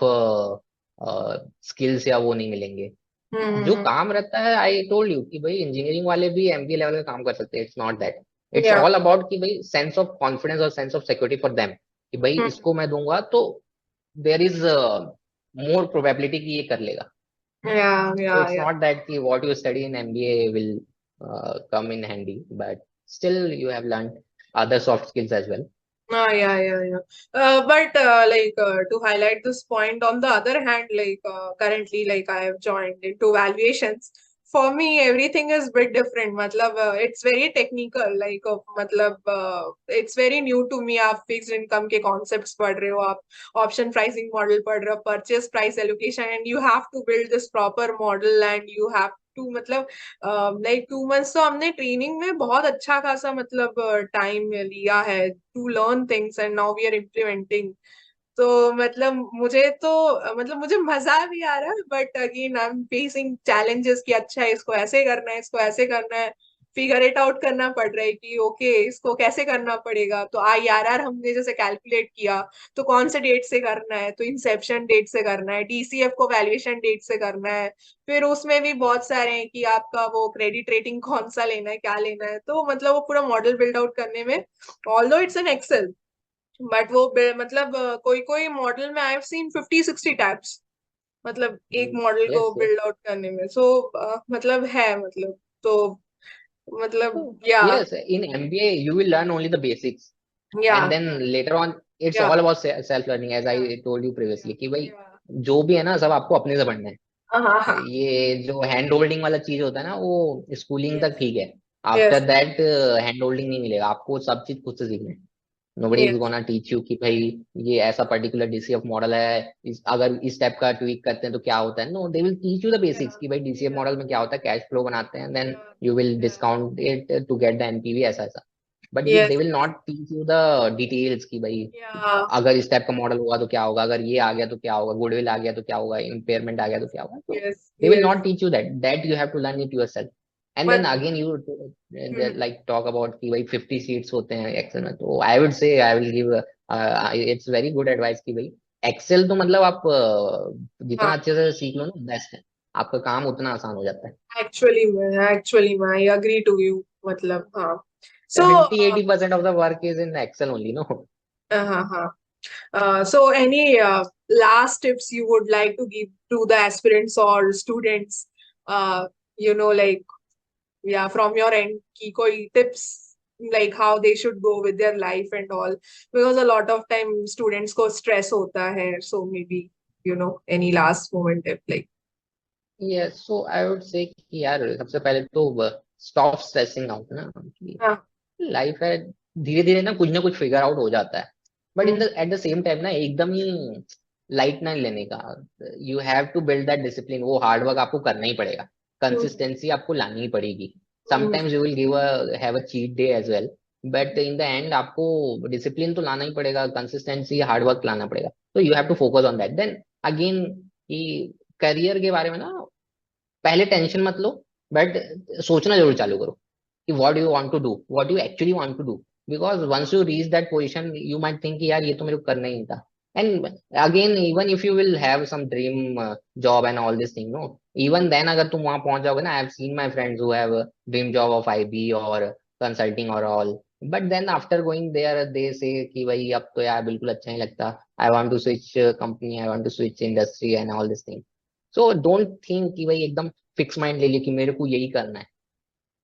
skills या वो नहीं मिलेंगे। जो Mm-hmm. काम रहता है, आई टोल्ड यू कि भाई इंजीनियरिंग वाले भी एमबीए लेवल का काम कर सकते हैं। It's not that, it's Yeah. All about कि भाई सेंस ऑफ कॉन्फिडेंस और sense of security for them कि भाई Mm-hmm. इसको मैं दूंगा तो देयर इज मोर प्रोबेबिलिटी कि ये कर लेगा। Yeah, So yeah, it's yeah. not that what you study in MBA will come in handy, but still you have learned other soft skills as well. Yeah, yeah, yeah. But to highlight this point, on the other hand, currently, like I have joined into valuations. For me, everything is bit different. मतलब it's very technical. It's very new to me. आप fixed income के concepts पढ़ रहे हो, आप option pricing model पढ़ रहे हो, purchase price allocation, and you have to build this proper model, and you have to मतलब लाइक 2 मंथ्स तो हमने ट्रेनिंग में बहुत अच्छा खासा मतलब टाइम लिया है to learn things and now we are implementing. तो मतलब मुझे मजा भी आ रहा है, but again I am facing challenges कि अच्छा इसको ऐसे करना है, इसको ऐसे करना है, फिगर इट आउट करना पड़ रहा है कि ओके इसको कैसे करना पड़ेगा। तो आईआरआर हमने जैसे कैलकुलेट किया, तो कौन से डेट से करना है, तो इंसेप्शन डेट से करना है, डीसीएफ को वैल्यूएशन डेट से करना है। फिर उसमें भी बहुत सारे हैं कि आपका वो क्रेडिट रेटिंग कौन सा लेना है, क्या लेना है। तो मतलब वो पूरा मॉडल बिल्ड आउट करने में, although it's an Excel, but वो मतलब कोई कोई मॉडल में आई हैव सीन 50-60 टैब्स, मतलब एक मॉडल को Yes, yes. बिल्ड आउट करने में। सो मतलब है मतलब, तो मतलब So, या yes, in MBA you will learn only the basics, या and then later on it's या all about self learning, as I told you previously कि भाई या जो भी है ना सब आपको अपने से पढ़ना है। हाँ हाँ ये जो हैंड होल्डिंग वाला चीज होता है ना, वो स्कूलिंग यस तक ठीक है। Yes after that hand holding नहीं मिलेगा आपको, सब चीज खुद से सीखना है। Nobody is yes gonna teach you कि भाई ये ऐसा पर्टिकुलर डीसीएफ मॉडल है, अगर इस टाइप का ट्वीक करते हैं तो क्या होता है। No, they will teach you the yeah basics कि भाई डीसीएफ या मॉडल में क्या होता है, कैश फ्लो बनाते हैं, देन या यू विल या discount it to get the NPV, ऐसा ऐसा। बट ये they yes will not teach you the details कि भाई या अगर इस टाइप का मॉडल होगा तो क्या होगा, अगर ये आ गया तो क्या होगा, गुडविल आ गया तो क्या होगा, इम्पेयरमेंट आ गया तो क्या होगा। तो yes they will yes not teach you that you have to learn it yourself। and then but again you like talk about कि भाई 50 सीट्स होते हैं एक्सेल में, तो आई वुड से I will give its very good advice कि भाई Excel तो मतलब आप जितना अच्छे से सीख लो ना, बेस्ट है, आपका काम उतना आसान हो जाता है। एक्चुअली मैं आई एग्री टू यू मतलब हाँ। सो 70-80% of the work is in excel only, no? हाँ हाँ so any last tips you would like to give to the aspirants or students, uh, like yeah from your end ki koi tips like how they should go with their life and all, because a lot of time students ko stress hota hai, so maybe any last moment tip like yes, so I would say कि यार सबसे पहले तो stop stressing out ना, हाँ life है, धीरे धीरे ना कुछ फिगर आउट हो जाता है। But in hmm the at the same time ना एकदम ही लाइट ना लेने का, you have to build that discipline. वो हार्ड वर्क आपको करना ही पड़ेगा, हम्म कंसिस्टेंसी आपको लानी ही पड़ेगी। Hmm sometimes you will have a cheat day as well, but in the end आपको डिसिप्लिन तो लाना ही पड़ेगा, कंसिस्टेंसी हार्ड वर्क लाना पड़ेगा। तो you have to focus on that. Then again कि करियर के बारे में ना पहले टेंशन मत लो, बट सोचना जरूर चालू करो कि what you want to do, what you actually want to do. because once you reach that position you might think कि यार ये तो मेरे को करना ही नहीं था. And again, even if you will have some dream job and all this thing, no, even then अगर तुम वहां पहुंच जाओगे ना, I have seen my friends who have a dream job of IB or consulting or all, but then after going there they say कि भाई अब तो यार बिल्कुल अच्छा नहीं लगता, I want to switch company, I want to switch industry and all this thing. So don't think कि भाई एकदम फिक्स माइंड ले लिया कि मेरे को यही करना है.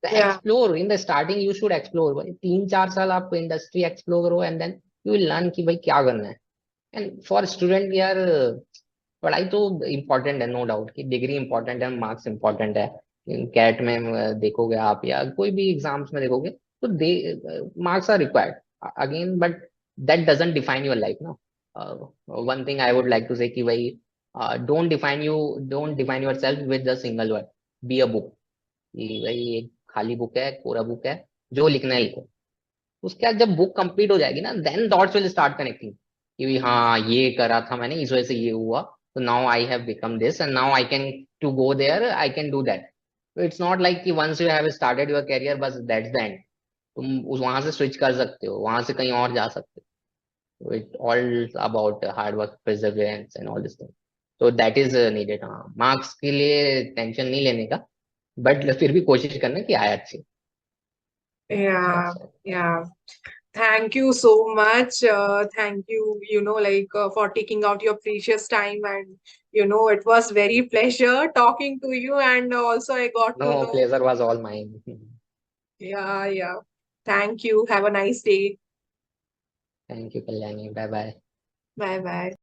Yeah. Explore in the starting, you should explore भाई, 3-4 साल आप इंडस्ट्री एक्सप्लोर करो and then you will learn कि भाई क्या करना है. एंड फॉर स्टूडेंट यार, पढ़ाई तो इम्पोर्टेंट है, नो डाउट कि डिग्री इंपॉर्टेंट है, मार्क्स इंपॉर्टेंट है. कैट में देखोगे आप या कोई भी एग्जाम्स में देखोगे तो they marks are required again, but that doesn't define your life ना. One thing I would like to say कि भाई don't define yourself with the single word, be a book. कि भाई एक खाली बुक है, कोरा बुक है, जो लिखना है लिखो. उसके बाद जब बुक कंप्लीट हो जाएगी ना, then dots will start connecting कि भाई हाँ ये करा था मैंने, इस वजह से ये हुआ, तो now I have become this and now I can to go there, I can do that. तो इट्स नॉट लाइक कि once you have started your career बस दैट्स द एंड. तुम उस वहां से स्विच कर सकते हो, वहां से कहीं और जा सकते हो. It all about hard work, perseverance and all this thing. तो दैट इज नीडेड. हाँ, मार्क्स के लिए टेंशन नहीं लेने का, बट फिर भी कोशिश करना कि आए अच्छे. Yeah, That's all. yeah. Thank you so much. Thank you, for taking out your precious time. And, it was very pleasure talking to you. And also, I got to No, know. pleasure was all mine. Yeah, yeah. Thank you. Have a nice day. Thank you, Kalyani. Bye bye. Bye bye.